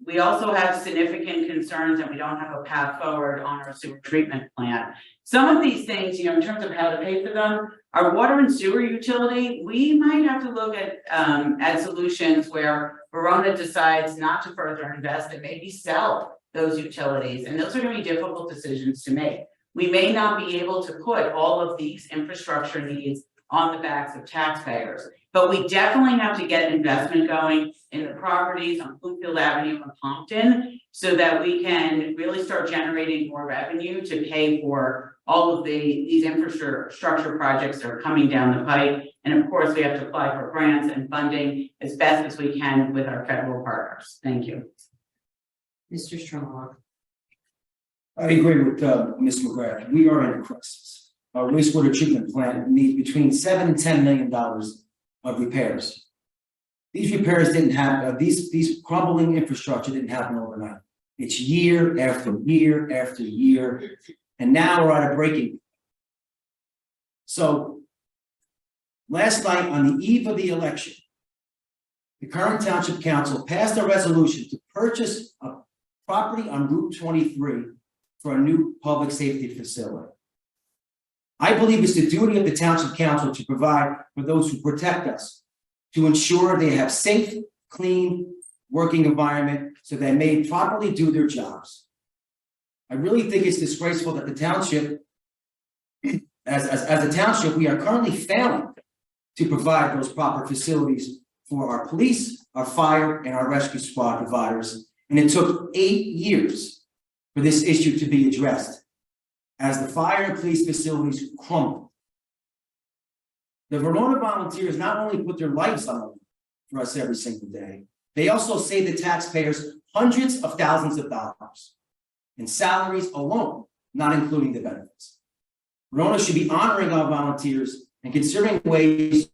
D: We also have significant concerns and we don't have a path forward on our sewer treatment plant. Some of these things, in terms of how to pay for them, our water and sewer utility, we might have to look at solutions where Verona decides not to further invest and maybe sell those utilities. And those are going to be difficult decisions to make. We may not be able to put all of these infrastructure needs on the backs of taxpayers, but we definitely have to get investment going in the properties on Bloomfield Avenue and Compton so that we can really start generating more revenue to pay for all of these infrastructure projects that are coming down the pipe. And of course, we have to apply for grants and funding as best as we can with our federal partners. Thank you.
C: Mr. Stromberg.
F: I agree with Ms. McGrath. We are in a crisis. Our wastewater treatment plant needs between $7 and $10 million of repairs. These repairs didn't happen. These crumbling infrastructure didn't happen overnight. It's year after year after year, and now we're at a breaking point. So, last night on the eve of the election, the current Township Council passed a resolution to purchase a property on Route 23 for a new public safety facility. I believe it's the duty of the Township Council to provide for those who protect us, to ensure they have safe, clean, working environment so they may properly do their jobs. I really think it's disgraceful that the township, as a township, we are currently failing to provide those proper facilities for our police, our fire, and our rescue squad providers. And it took 8 years for this issue to be addressed. As the fire and police facilities crumble, the Verona volunteers not only put their lives on the line for us every single day, they also save the taxpayers hundreds of thousands of dollars in salaries alone, not including the benefits. Verona should be honoring our volunteers and considering ways.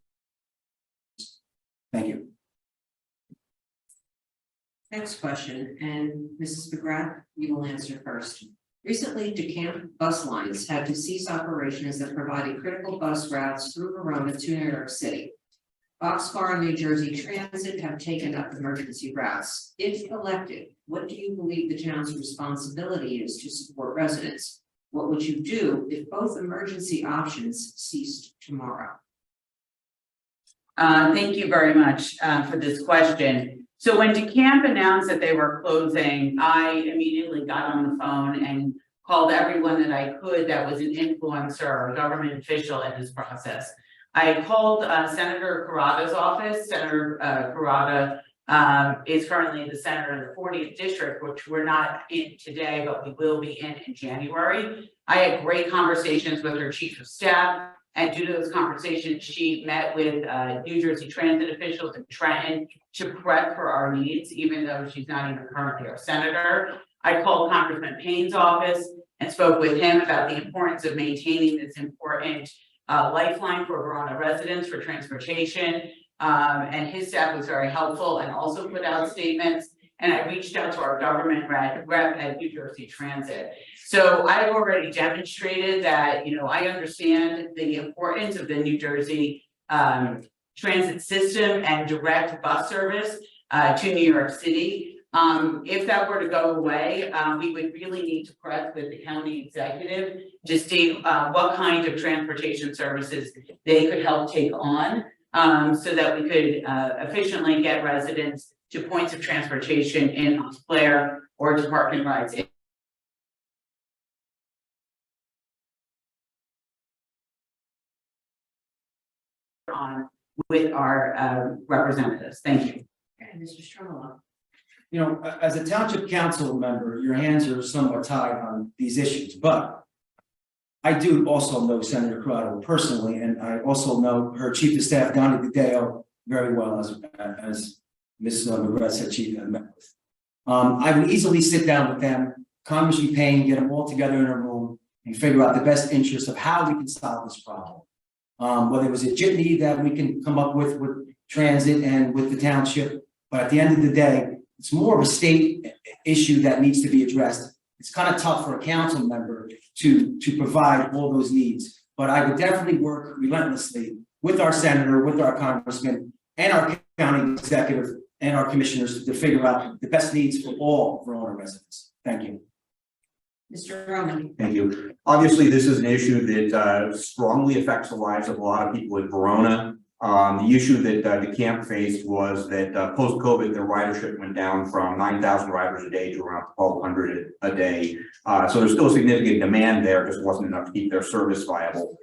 F: Thank you.
C: Next question, and Mrs. McGrath, you will answer first. Recently, DeCamp bus lines had to cease operations that provided critical bus routes through Verona to New York City. Boxcar and New Jersey Transit have taken up emergency routes. If elected, what do you believe the town's responsibility is to support residents? What would you do if both emergency options ceased tomorrow?
D: Thank you very much for this question. So when DeCamp announced that they were closing, I immediately got on the phone and called everyone that I could that was an influencer or government official in this process. I called Senator Carrada's office. Senator Carrada is currently the senator in the 40th district, which we're not in today, but we will be in January. I had great conversations with her chief of staff, and due to those conversations, she met with New Jersey Transit officials in Trenton to prep for our needs, even though she's not even currently our senator. I called Congressman Payne's office and spoke with him about the importance of maintaining this important lifeline for Verona residents for transportation. And his staff was very helpful and also put out statements. And I reached out to our government rep at New Jersey Transit. So I've already demonstrated that, I understand the importance of the New Jersey transit system and direct bus service to New York City. If that were to go away, we would really need to press with the county executive to see what kind of transportation services they could help take on so that we could efficiently get residents to points of transportation in Montclair or to park and rides. On with our representatives. Thank you.
C: Okay, Mr. Stromolo.
F: As a township council member, your hands are somewhat tied on these issues, but I do also know Senator Corrado personally, and I also know her chief of staff, Donnie DeDeo, very well, as Ms. McGrath said she met with. I would easily sit down with them, Congressman Payne, get them all together in a room and figure out the best interest of how we can solve this problem. Whether it was a jitney that we can come up with transit and with the township, but at the end of the day, it's more of a state issue that needs to be addressed. It's kind of tough for a council member to provide all those needs, but I would definitely work relentlessly with our senator, with our congressman, and our county executive and our commissioners to figure out the best needs for all Verona residents. Thank you.
C: Mr. Roman.
E: Thank you. Obviously, this is an issue that strongly affects the lives of a lot of people in Verona. The issue that the camp faced was that post-COVID, their ridership went down from 9,000 riders a day to around 1,200 a day. So there's still significant demand there, just wasn't enough to keep their service viable.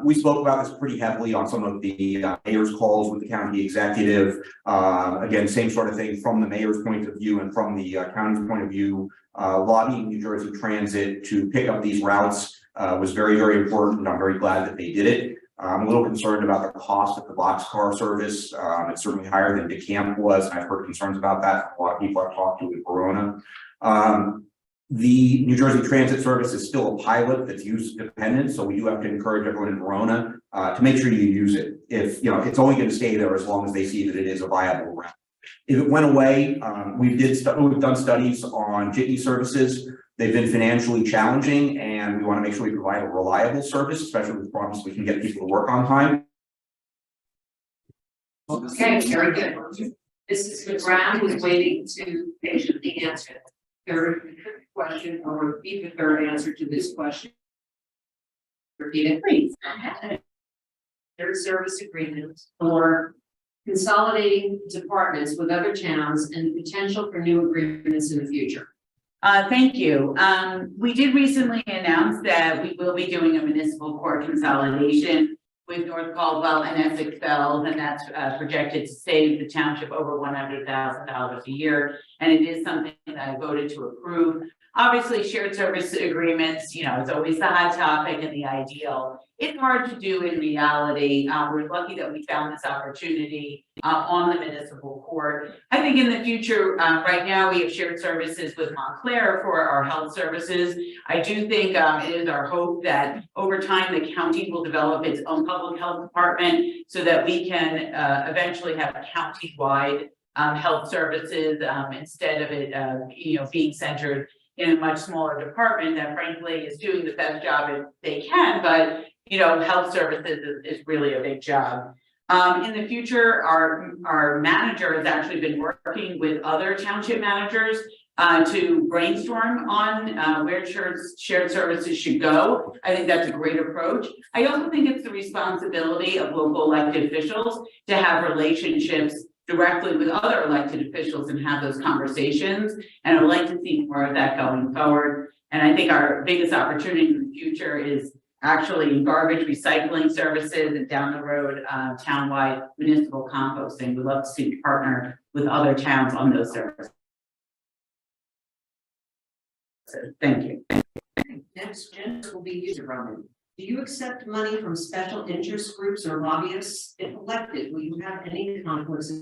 E: We spoke about this pretty heavily on some of the mayor's calls with the county executive. Again, same sort of thing from the mayor's point of view and from the county's point of view. Lobbying New Jersey Transit to pick up these routes was very, very important. I'm very glad that they did it. I'm a little concerned about the cost of the boxcar service. It's certainly higher than DeCamp was, and I've heard concerns about that from a lot of people I've talked to in Verona. The New Jersey Transit service is still a pilot that's use dependent, so we do have to encourage everyone in Verona to make sure you use it. If it's only going to stay there as long as they see that it is a viable route. If it went away, we've done studies on jitney services. They've been financially challenging, and we want to make sure we provide a reliable service, especially with problems we can get people to work on time.
C: Okay, very good. Mrs. McGrath was waiting to patiently answer the third question or repeat the third answer to this question. Repeat it, please. Third service agreement for consolidating departments with other towns and potential for new agreements in the future.
D: Thank you. We did recently announce that we will be doing a municipal court consolidation with North Caldwell and Essex Fells, and that's projected to save the township over $100,000 a year. And it is something that I voted to approve Obviously, shared service agreements, it's always the hot topic and the ideal. It's hard to do in reality. We're lucky that we found this opportunity on the municipal court. I think in the future, right now, we have shared services with Montclair for our health services. I do think it is our hope that over time, the county will develop its own public health department so that we can eventually have county-wide health services instead of it, being centered in a much smaller department that frankly is doing the best job if they can, but health services is really a big job. In the future, our manager has actually been working with other township managers to brainstorm on where shared services should go. I think that's a great approach. I also think it's the responsibility of local elected officials to have relationships directly with other elected officials and have those conversations. And I'd like to see more of that going forward. And I think our biggest opportunity in the future is actually garbage recycling services and down the road, townwide municipal composting. We'd love to see you partner with other towns on those services. Thank you.
C: Next, Jen, will be user Roman. Do you accept money from special interest groups or lobbyists? If elected, will you have any conflicts?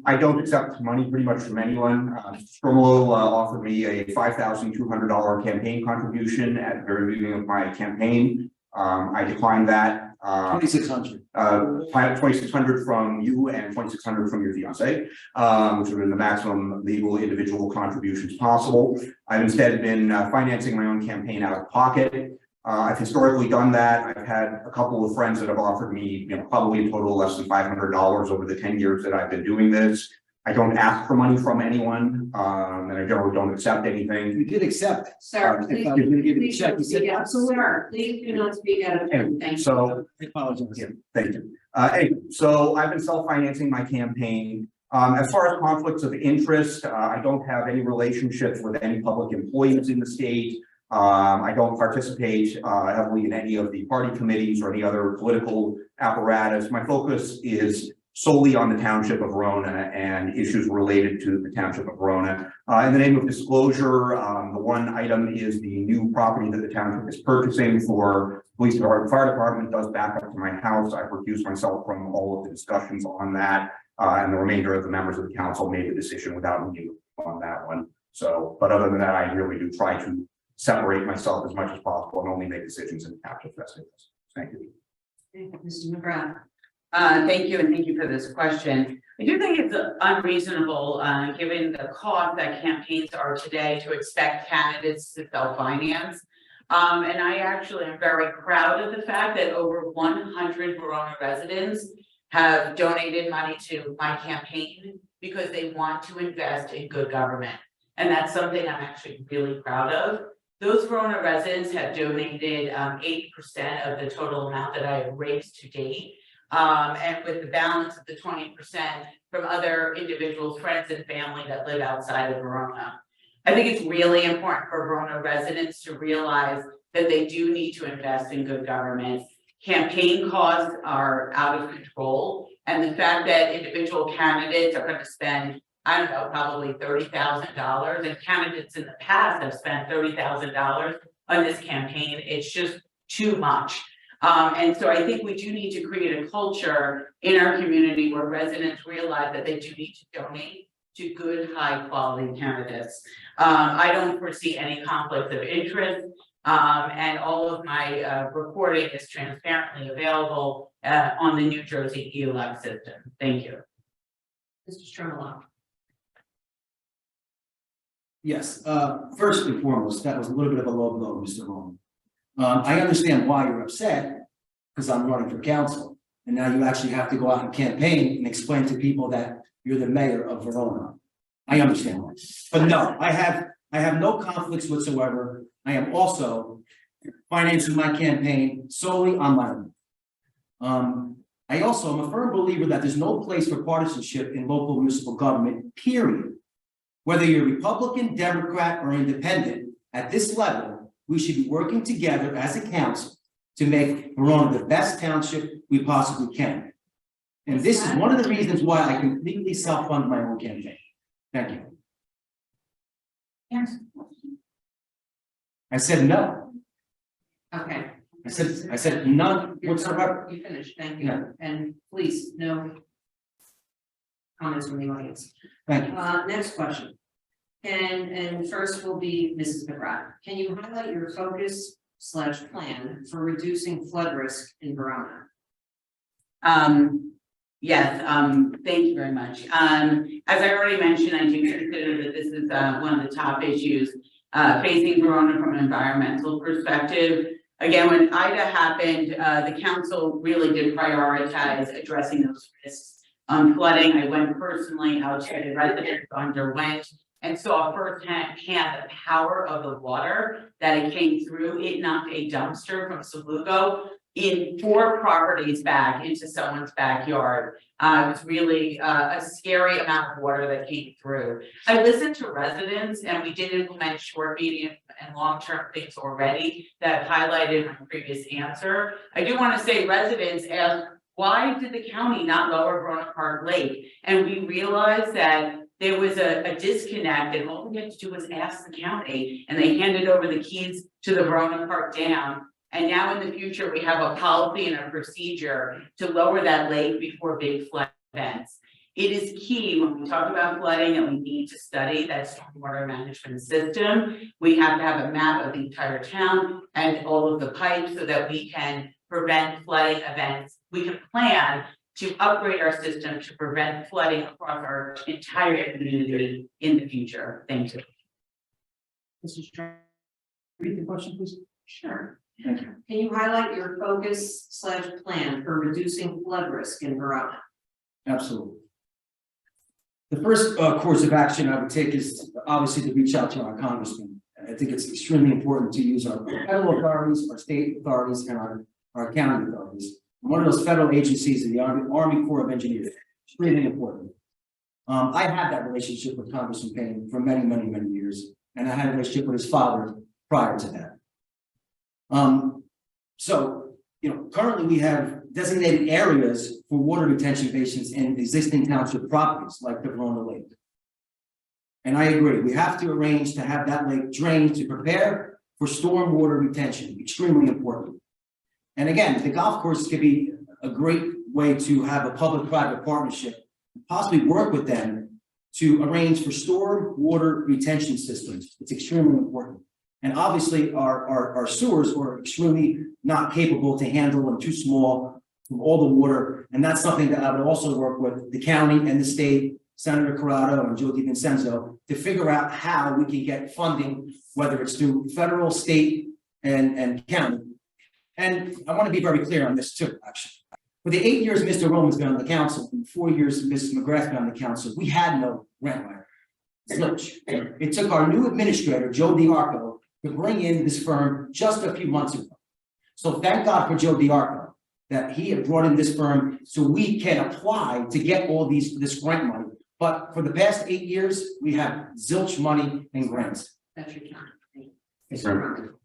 E: I don't accept money pretty much from anyone. Stromolo offered me a $5,200 campaign contribution at the very beginning of my campaign. I declined that.
F: 2,600.
E: 2,600 from you and 2,600 from your fiance, which have been the maximum legal individual contributions possible. I've instead been financing my own campaign out of pocket. I've historically done that. I've had a couple of friends that have offered me, probably a total less than $500 over the 10 years that I've been doing this. I don't ask for money from anyone, and I generally don't accept anything.
F: You did accept.
C: Sir,
F: If
C: please,
F: I was gonna give you a
C: please
F: check,
C: don't
F: you said
C: speak out.
F: absolutely.
C: Sir, please do not speak out of turn.
E: Anyway,
C: Thank you.
E: so
F: I apologize.
E: yeah, thank you. Anyway, so I've been self-financing my campaign. As far as conflicts of interest, I don't have any relationships with any public employees in the state. I don't participate heavily in any of the party committees or any other political apparatus. My focus is solely on the Township of Verona and issues related to the Township of Verona. In the name of disclosure, the one item is the new property that the township is purchasing for police department, fire department does back up to my house. I've recused myself from all of the discussions on that, and the remainder of the members of the council made the decision without me on that one. So, but other than that, I really do try to separate myself as much as possible and only make decisions in the township's best interest. Thank you.
C: Thank you, Mr. McGrath.
D: Thank you, and thank you for this question. I do think it's unreasonable, given the cost that campaigns are today, to expect candidates to self-finance. And I actually am very proud of the fact that over 100 Verona residents have donated money to my campaign because they want to invest in good government. And that's something I'm actually really proud of. Those Verona residents have donated 80% of the total amount that I have raised to date. And with the balance of the 20% from other individuals, friends and family that live outside of Verona. I think it's really important for Verona residents to realize that they do need to invest in good government. Campaign costs are out of control. And the fact that individual candidates are going to spend, I don't know, probably $30,000, and candidates in the past have spent $30,000 on this campaign. It's just too much. And so I think we do need to create a culture in our community where residents realize that they do need to donate to good, high quality candidates. I don't foresee any conflict of interest, and all of my reporting is transparently available on the New Jersey e-elect system. Thank you.
C: Mr. Stromolo.
F: Yes, first and foremost, that was a little bit of a low blow, Mr. Roman. I understand why you're upset, because I'm running for council, and now you actually have to go out and campaign and explain to people that you're the mayor of Verona. I understand that, but no, I have no conflicts whatsoever. I am also financing my campaign solely on my own. I also am a firm believer that there's no place for partisanship in local municipal government, period. Whether you're Republican, Democrat, or independent, at this level, we should be working together as a council to make Verona the best township we possibly can. And this is one of the reasons why I completely self-fund my own campaign. Thank you.
C: Yes.
F: I said no.
C: Okay.
F: I said none
C: You're
F: whatsoever.
C: done. You finished, thank you.
F: Yeah.
C: And please, no comments from the audience.
F: Thank you.
C: Next question. And first will be Mrs. McGrath. Can you highlight your focus / plan for reducing flood risk in Verona?
D: Yes, thank you very much. As I already mentioned, I do consider that this is one of the top issues facing Verona from an environmental perspective. Again, when Ida happened, the council really did prioritize addressing those risks. Flooding, I went personally out to the residents, underwent and saw firsthand the power of the water that it came through. It knocked a dumpster from Salugo in 4 properties back into someone's backyard. It was really a scary amount of water that came through. I listened to residents and we did implement short, medium and long-term things already that I've highlighted in my previous answer. I do want to say residents asked, why did the county not lower Verona Park Lake? And we realized that there was a disconnect and all we had to do was ask the county and they handed over the keys to the Verona Park Dam. And now in the future, we have a policy and a procedure to lower that lake before big flood events. It is key when we talk about flooding and we need to study that stormwater management system. We have to have a map of the entire town and all of the pipes so that we can prevent flooding events. We can plan to upgrade our system to prevent flooding across our entire community in the future. Thank you.
F: Mr. Chairman, read the question, please.
C: Sure.
F: Thank you.
C: Can you highlight your focus / plan for reducing flood risk in Verona?
F: Absolutely. The first course of action I would take is obviously to reach out to our congressman. I think it's extremely important to use our federal authorities, our state authorities, and our county authorities. One of those federal agencies is the Army Corps of Engineers. Extremely important. I had that relationship with Congressman Payne for many, many, many years, and I had a relationship with his father prior to that. So, currently we have designated areas for water retention basins in existing township properties like the Verona Lake. And I agree, we have to arrange to have that lake drained to prepare for storm water retention, extremely important. And again, the golf course could be a great way to have a public-private partnership, possibly work with them to arrange for storm water retention systems. It's extremely important. And obviously our sewers are extremely not capable to handle and too small from all the water. And that's something that I would also work with the county and the state, Senator Corrado and Joe DiVincenzo, to figure out how we can get funding, whether it's through federal, state, and county. And I want to be very clear on this too, actually. For the 8 years Mr. Roman's been on the council, and 4 years Mrs. McGrath's been on the council, we had no rent wire. It took our new administrator, Joe DiArco, to bring in this firm just a few months ago. So thank God for Joe DiArco that he had brought in this firm so we can apply to get all this grant money. But for the past 8 years, we have zilch money and grants.
C: That's your time.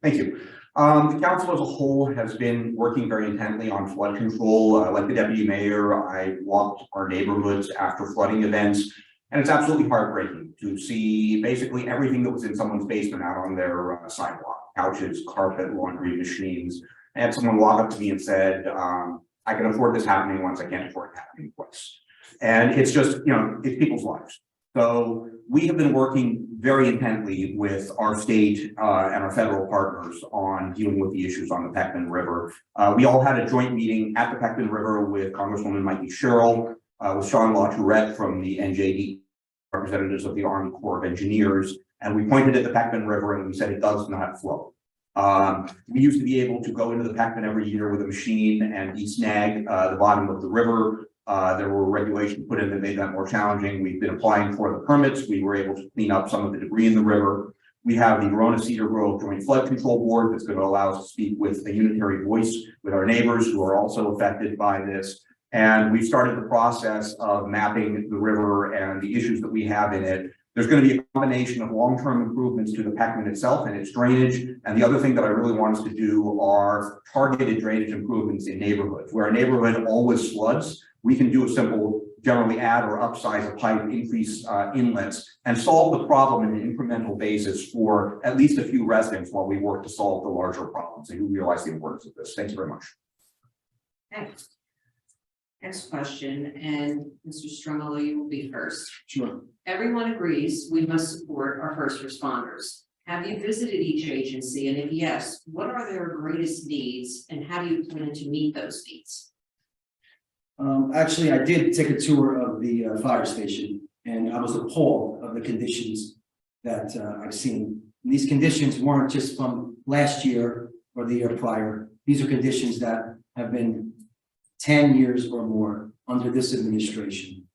E: Thank you. The council as a whole has been working very intently on flood control. Like the deputy mayor, I walked our neighborhoods after flooding events, and it's absolutely heartbreaking to see basically everything that was in someone's basement out on their sidewalk, couches, carpet, laundry machines. I had someone walk up to me and said, I can afford this happening once, I can't afford it happening twice. And it's just, it's people's lives. So we have been working very intently with our state and our federal partners on dealing with the issues on the Peckman River. We all had a joint meeting at the Peckman River with Congresswoman Mikey Sherrill, with Sean LaTourette from the NJD, representatives of the Army Corps of Engineers, and we pointed at the Peckman River and we said it does not flow. We used to be able to go into the Peckman every year with a machine and desnag the bottom of the river. There were regulations put in that made that more challenging. We've been applying for the permits. We were able to clean up some of the debris in the river. We have the Verona Cedar Grove Joint Flood Control Board that's going to allow us to speak with a unitary voice with our neighbors who are also affected by this. And we've started the process of mapping the river and the issues that we have in it. There's going to be a combination of long-term improvements to the Peckman itself and its drainage. And the other thing that I really want us to do are targeted drainage improvements in neighborhoods. Where a neighborhood always floods, we can do a simple generally add or upsize a pipe, increase inlets, and solve the problem in an incremental basis for at least a few residents while we work to solve the larger problems and who realize the importance of this. Thanks very much.
C: Okay. Next question, and Mr. Strumolo, you will be first.
F: Sure.
C: Everyone agrees we must support our first responders. Have you visited each agency, and if yes, what are their greatest needs, and how do you plan to meet those needs?
F: Actually, I did take a tour of the fire station, and I was appalled of the conditions that I've seen. And these conditions weren't just from last year or the year prior. These are conditions that have been 10 years or more under this administration.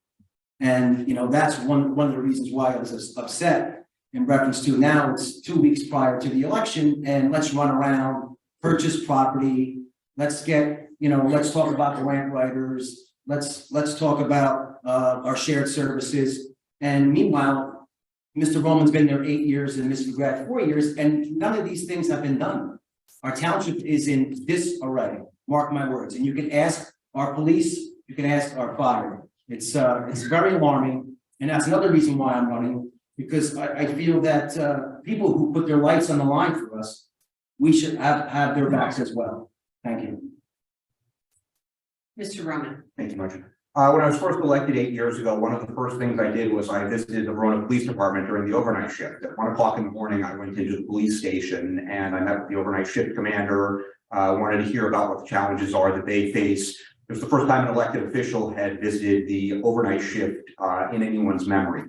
F: And, you know, that's one of the reasons why I was upset in reference to now it's 2 weeks prior to the election and let's run around, purchase property. Let's get, you know, let's talk about the grant writers. Let's talk about our shared services. And meanwhile, Mr. Roman's been there 8 years and Mr. McGrath 4 years, and none of these things have been done. Our township is in disarray, mark my words. And you can ask our police, you can ask our fire. It's very alarming, and that's another reason why I'm running, because I feel that people who put their lives on the line for us, we should have their backs as well. Thank you.
C: Mr. Roman.
E: Thank you much. When I was first elected 8 years ago, one of the first things I did was I visited the Verona Police Department during the overnight shift. At 1 o'clock in the morning, I went into the police station and I met with the overnight shift commander. Wanted to hear about what the challenges are that they face. It was the first time an elected official had visited the overnight shift in anyone's memory.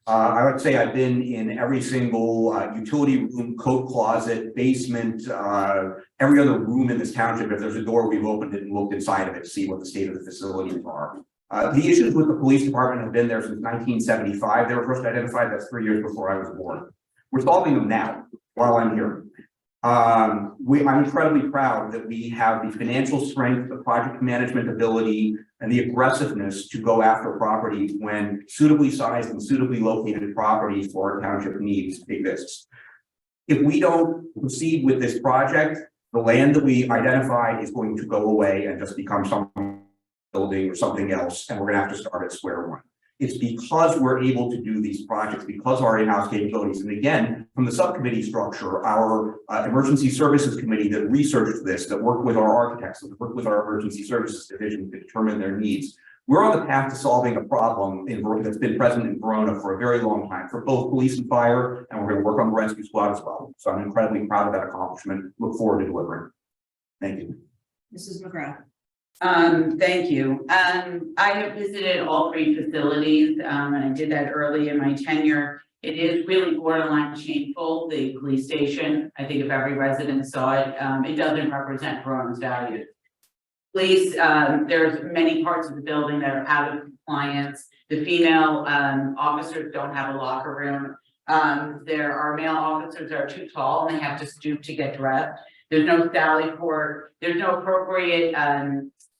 E: I would say I've been in every single utility room, coat closet, basement, every other room in this township. If there's a door, we've opened it and looked inside of it to see what the state of the facilities are. The issues with the police department have been there since 1975. They were first identified, that's 3 years before I was born. We're solving them now while I'm here. I'm incredibly proud that we have the financial strength, the project management ability, and the aggressiveness to go after property when suitably sized and suitably located property for our township needs exists. If we don't proceed with this project, the land that we identified is going to go away and just become some building or something else, and we're gonna have to start at square one. It's because we're able to do these projects, because of our in-house capabilities. And again, from the subcommittee structure, our emergency services committee that researched this, that worked with our architects, that worked with our emergency services division to determine their needs. We're on the path to solving a problem in Verona that's been present in Verona for a very long time for both police and fire, and we're going to work on the rescue squad as well. So I'm incredibly proud of that accomplishment. Look forward to delivering. Thank you.
C: Mrs. McGrath.
D: Thank you. I have visited all 3 facilities, and I did that early in my tenure. It is really borderline shameful, the police station. I think if every resident saw it, it doesn't represent Verona's values. Police, there's many parts of the building that are out of compliance. The female officers don't have a locker room. There are male officers that are too tall and they have to stoop to get dressed. There's no sally port. There's no appropriate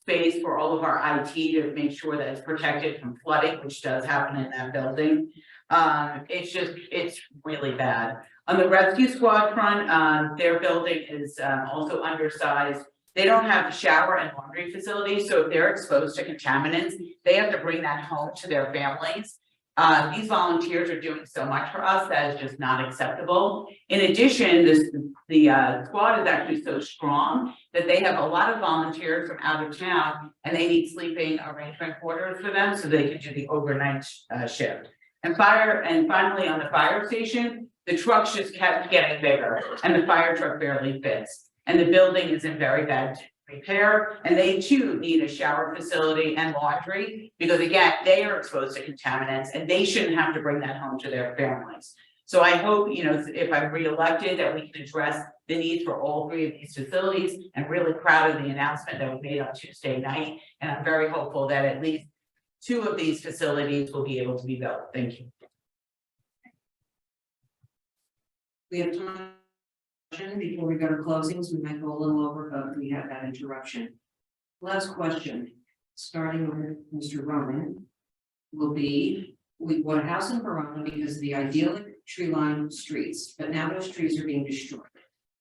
D: space for all of our IT to make sure that it's protected from flooding, which does happen in that building. It's really bad. On the rescue squad front, their building is also undersized. They don't have shower and laundry facilities, so if they're exposed to contaminants, they have to bring that home to their families. These volunteers are doing so much for us that is just not acceptable. In addition, the squad is actually so strong that they have a lot of volunteers from out of town and they need sleeping arrangement quarters for them so they can do the overnight shift. And finally on the fire station, the trucks just kept getting bigger and the fire truck barely fits. And the building is in very bad repair, and they too need a shower facility and laundry because again, they are exposed to contaminants and they shouldn't have to bring that home to their families. So I hope, you know, if I'm reelected, that we can address the needs for all 3 of these facilities. I'm really proud of the announcement that we made on Tuesday night, and I'm very hopeful that at least 2 of these facilities will be able to be built. Thank you.
C: We have time before we go to closings. We might go a little over, but we had that interruption. Last question, starting with Mr. Roman, will be: we bought a house in Verona because of the idyllic tree-lined streets, but now those trees are being destroyed.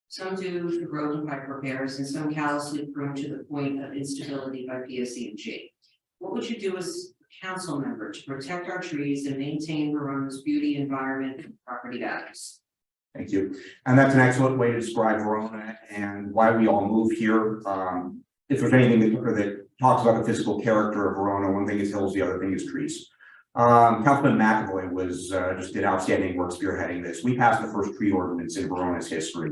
C: Some due to road and pipe repairs, and some callously prone to the point of instability by PSE&G. What would you do as council member to protect our trees and maintain Verona's beauty, environment, and property values.
E: Thank you. And that's an excellent way to describe Verona and why we all move here. If there's anything that talks about the physical character of Verona, one thing is hills, the other thing is trees. Councilman McAvoy was just did outstanding work spearheading this. We passed the first tree ordinance in Verona's history.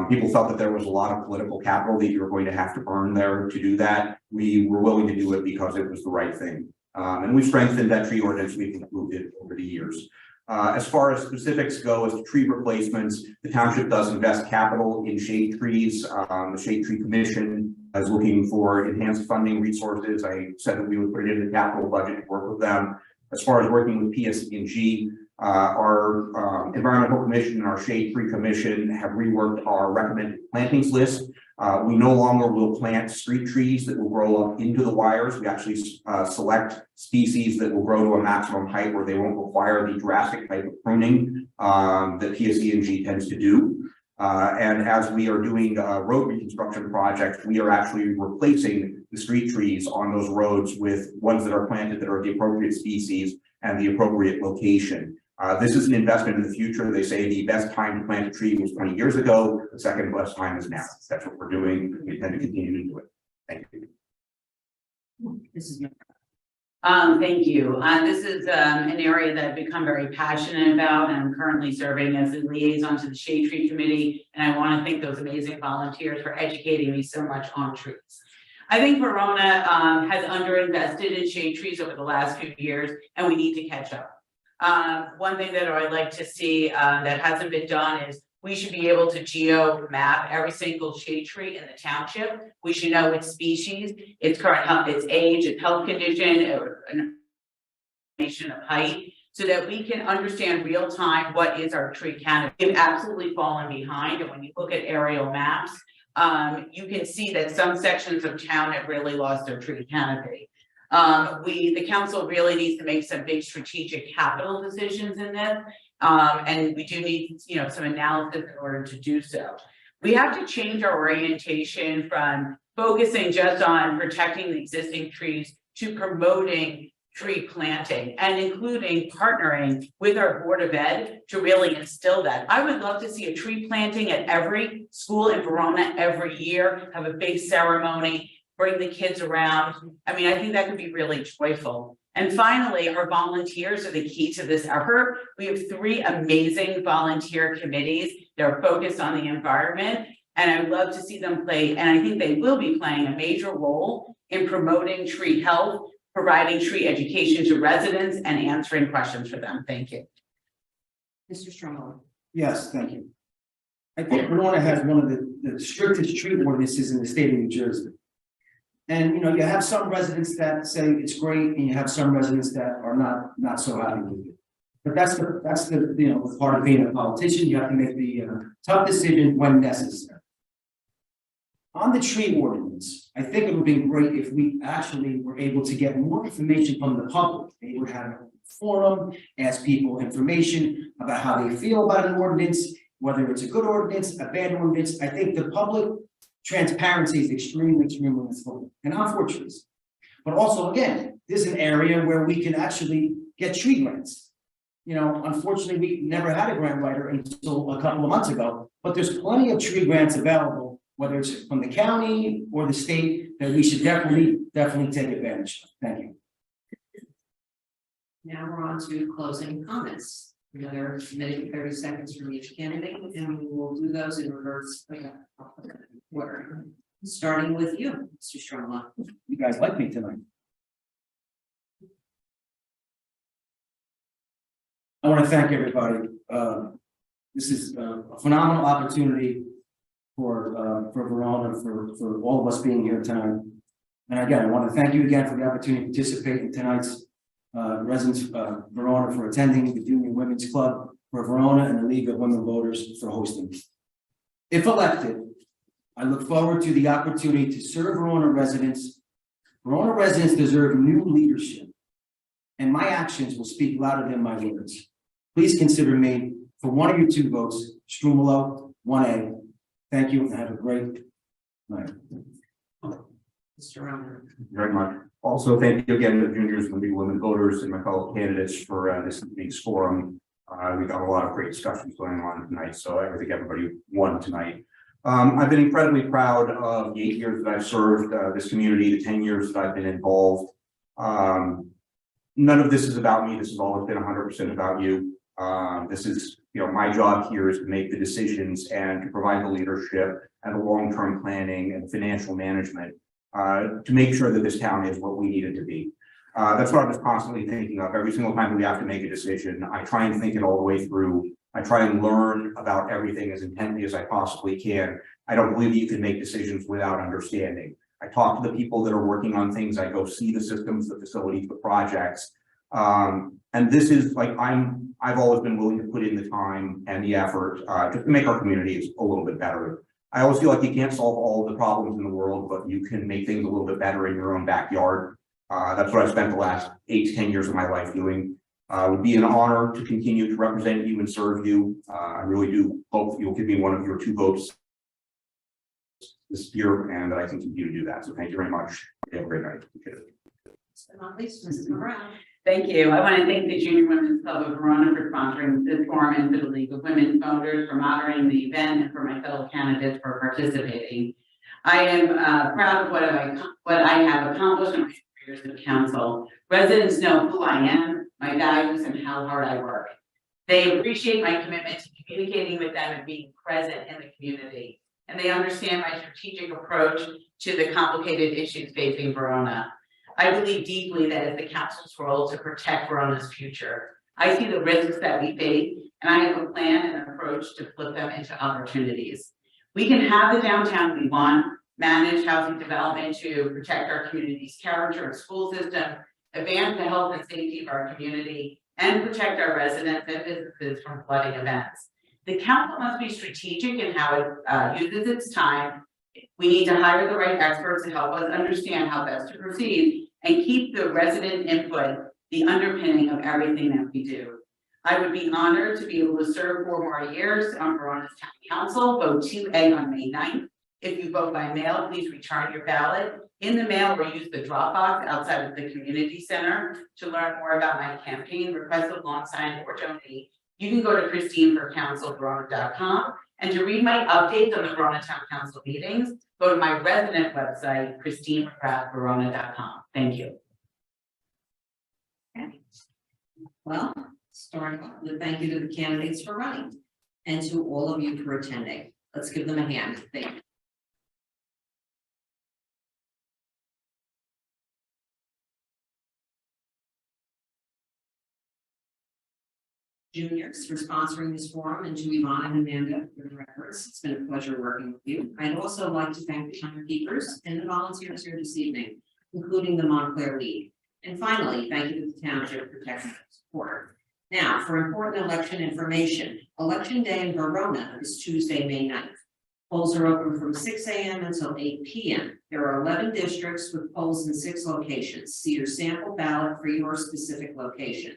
E: People felt that there was a lot of political capital that you were going to have to burn there to do that. We were willing to do it because it was the right thing. And we've strengthened that tree ordinance. We've improved it over the years. As far as specifics go, as to tree replacements, the township does invest capital in shade trees. The Shade Tree Commission is looking for enhanced funding resources. I said that we would put it in the capital budget to work with them. As far as working with PSE&G, our Environmental Commission and our Shade Tree Commission have reworked our recommended plantings list. We no longer will plant street trees that will grow up into the wires. We actually select species that will grow to a maximum height where they won't require the drastic type of pruning that PSE&G tends to do. And as we are doing road reconstruction projects, we are actually replacing the street trees on those roads with ones that are planted that are the appropriate species and the appropriate location. This is an investment in the future. They say the best time to plant a tree was 20 years ago. The second best time is now. That's what we're doing. We intend to continue to do it. Thank you.
C: This is
D: Thank you. This is an area that I've become very passionate about, and I'm currently serving as the liaison to the Shade Tree Committee. And I want to thank those amazing volunteers for educating me so much on trees. I think Verona has underinvested in shade trees over the last few years, and we need to catch up. One thing that I'd like to see that hasn't been done is we should be able to geo map every single shade tree in the township. We should know its species, its current health, its age, its health condition, or an information of height, so that we can understand real time what is our tree canopy. We've absolutely fallen behind, and when you look at aerial maps, you can see that some sections of town have really lost their tree canopy. The council really needs to make some big strategic capital decisions in this. And we do need, some analysis in order to do so. We have to change our orientation from focusing just on protecting the existing trees to promoting tree planting and including partnering with our Board of Ed to really instill that. I would love to see a tree planting at every school in Verona every year, have a big ceremony, bring the kids around. I mean, I think that could be really joyful. And finally, our volunteers are the key to this effort. We have 3 amazing volunteer committees that are focused on the environment, and I'd love to see them play, and I think they will be playing a major role in promoting tree health, providing tree education to residents, and answering questions for them. Thank you.
C: Mr. Strongbow.
F: Yes, thank you. I think Verona has one of the strictest tree ordinances in the state of New Jersey. And you have some residents that say it's great, and you have some residents that are not so happy with it. But that's the part of being a politician. You have to make the tough decision when necessary. On the tree ordinance, I think it would be great if we actually were able to get more information from the public. They would have a forum, ask people information about how they feel about an ordinance, whether it's a good ordinance, a bad ordinance. I think the public transparency is extremely important and unfortunate. But also, again, this is an area where we can actually get tree grants. Unfortunately, we never had a grant writer until a couple of months ago, but there's plenty of tree grants available, whether it's from the county or the state, that we should definitely take advantage of. Thank you.
C: Now we're on to closing comments. Another minute and 30 seconds from each candidate, and we will do those in reverse order. Starting with you, Mr. Strongbow.
F: You guys like me tonight. I want to thank everybody. This is a phenomenal opportunity for Verona, for all of us being here tonight. And again, I want to thank you again for the opportunity to participate in tonight's residents of Verona for attending, the Union Women's Club for Verona, and the League of Women Voters for hosting. If elected, I look forward to the opportunity to serve Verona residents. Verona residents deserve new leadership, and my actions will speak louder than my words. Please consider me for one of your 2 votes, Strumolo 1A. Thank you, and have a great night.
C: Mr. Romer.
E: Very much. Also, thank you again to the juniors and League of Women Voters and my fellow candidates for this evening's forum. We got a lot of great discussions going on tonight, so I think everybody won tonight. I've been incredibly proud of the 8 years that I've served this community, the 10 years that I've been involved. None of this is about me. This has always been 100% about you. This is, my job here is to make the decisions and to provide the leadership and the long-term planning and financial management to make sure that this town is what we need it to be. That's what I'm just constantly thinking of. Every single time that we have to make a decision, I try and think it all the way through. I try and learn about everything as intently as I possibly can. I don't believe that you can make decisions without understanding. I talk to the people that are working on things. I go see the systems, the facilities, the projects. And this is like, I've always been willing to put in the time and the effort just to make our communities a little bit better. I always feel like you can't solve all the problems in the world, but you can make things a little bit better in your own backyard. That's what I've spent the last 8 to 10 years of my life doing. It would be an honor to continue to represent you and serve you. I really do hope you'll give me one of your 2 votes this year, and that I can continue to do that. So thank you very much. Have a great night.
C: Not least, Mrs. Brown.
D: Thank you. I want to thank the Junior Women's Club of Verona for sponsoring this forum and for the League of Women Voters for moderating the event and for my fellow candidates for participating. I am proud of what I have accomplished in my 4 years of council. Residents know who I am, my values, and how hard I work. They appreciate my commitment to communicating with them and being present in the community. And they understand my strategic approach to the complicated issues facing Verona. I believe deeply that it's the council's role to protect Verona's future. I see the risks that we face, and I have a plan and an approach to flip them into opportunities. We can have the downtown we want, manage housing development to protect our community's character and school system, advance the health and safety of our community, and protect our residents and businesses from flooding events. The council must be strategic in how it uses its time. We need to hire the right experts to help us understand how best to proceed and keep the resident input the underpinning of everything that we do. I would be honored to be able to serve 4 more years on Verona's Town Council. Vote 2A on May 9th. If you vote by mail, please return your ballot in the mail or use the drop box outside of the community center. To learn more about my campaign, request a lawn sign, or donate, you can go to christineforcouncilverona.com. And to read my updates on the Verona Town Council meetings, go to my resident website, christinemcgrathverona.com. Thank you.
C: Okay. Well, starting off with thank you to the candidates for running and to all of you for attending. Let's give them a hand. Thank you. Juniors for sponsoring this forum, and to Yvonne and Amanda for the records. It's been a pleasure working with you. I'd also like to thank the timekeepers and the volunteers here this evening, including the Montclair League. And finally, thank you to the Township for technical support. Now, for important election information, Election Day in Verona is Tuesday, May 9th. Polls are open from 6 a.m. until 8 p.m. There are 11 districts with polls in 6 locations. See your sample ballot for your specific location.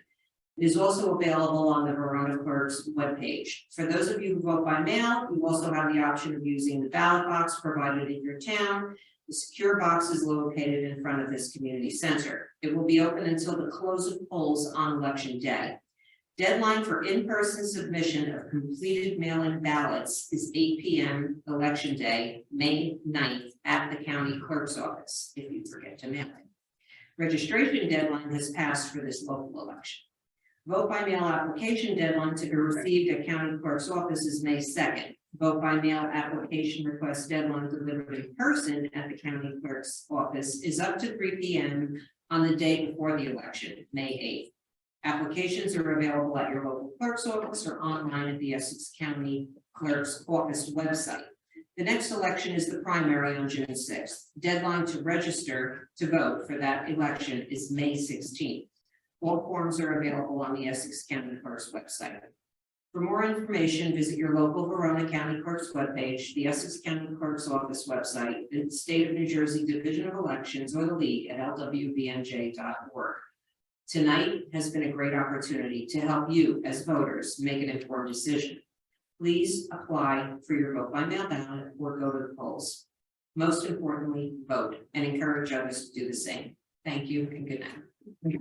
C: It is also available on the Verona Clerk's webpage. For those of you who vote by mail, you also have the option of using the ballot box provided in your town. The secure box is located in front of this community center. It will be open until the close of polls on election day. Deadline for in-person submission of completed mail-in ballots is 8 p.m. election day, May 9th at the county clerk's office, if you forget to mail it. Registration deadline has passed for this local election. Vote by mail application deadline to be received at county clerk's office is May 2nd. Vote by mail application request deadline delivered in person at the county clerk's office is up to 3 p.m. on the day before the election, May 8th. Applications are available at your local clerk's office or online at the Essex County Clerk's Office website. The next election is the primary on June 6th. Deadline to register to vote for that election is May 16th. All forms are available on the Essex County Clerk's website. For more information, visit your local Verona County Clerk's webpage, the Essex County Clerk's Office website, the State of New Jersey Division of Elections, or the League at lwbnj.org. Tonight has been a great opportunity to help you as voters make an informed decision. Please apply for your vote by mail ballot or go to the polls. Most importantly, vote and encourage others to do the same. Thank you and good night.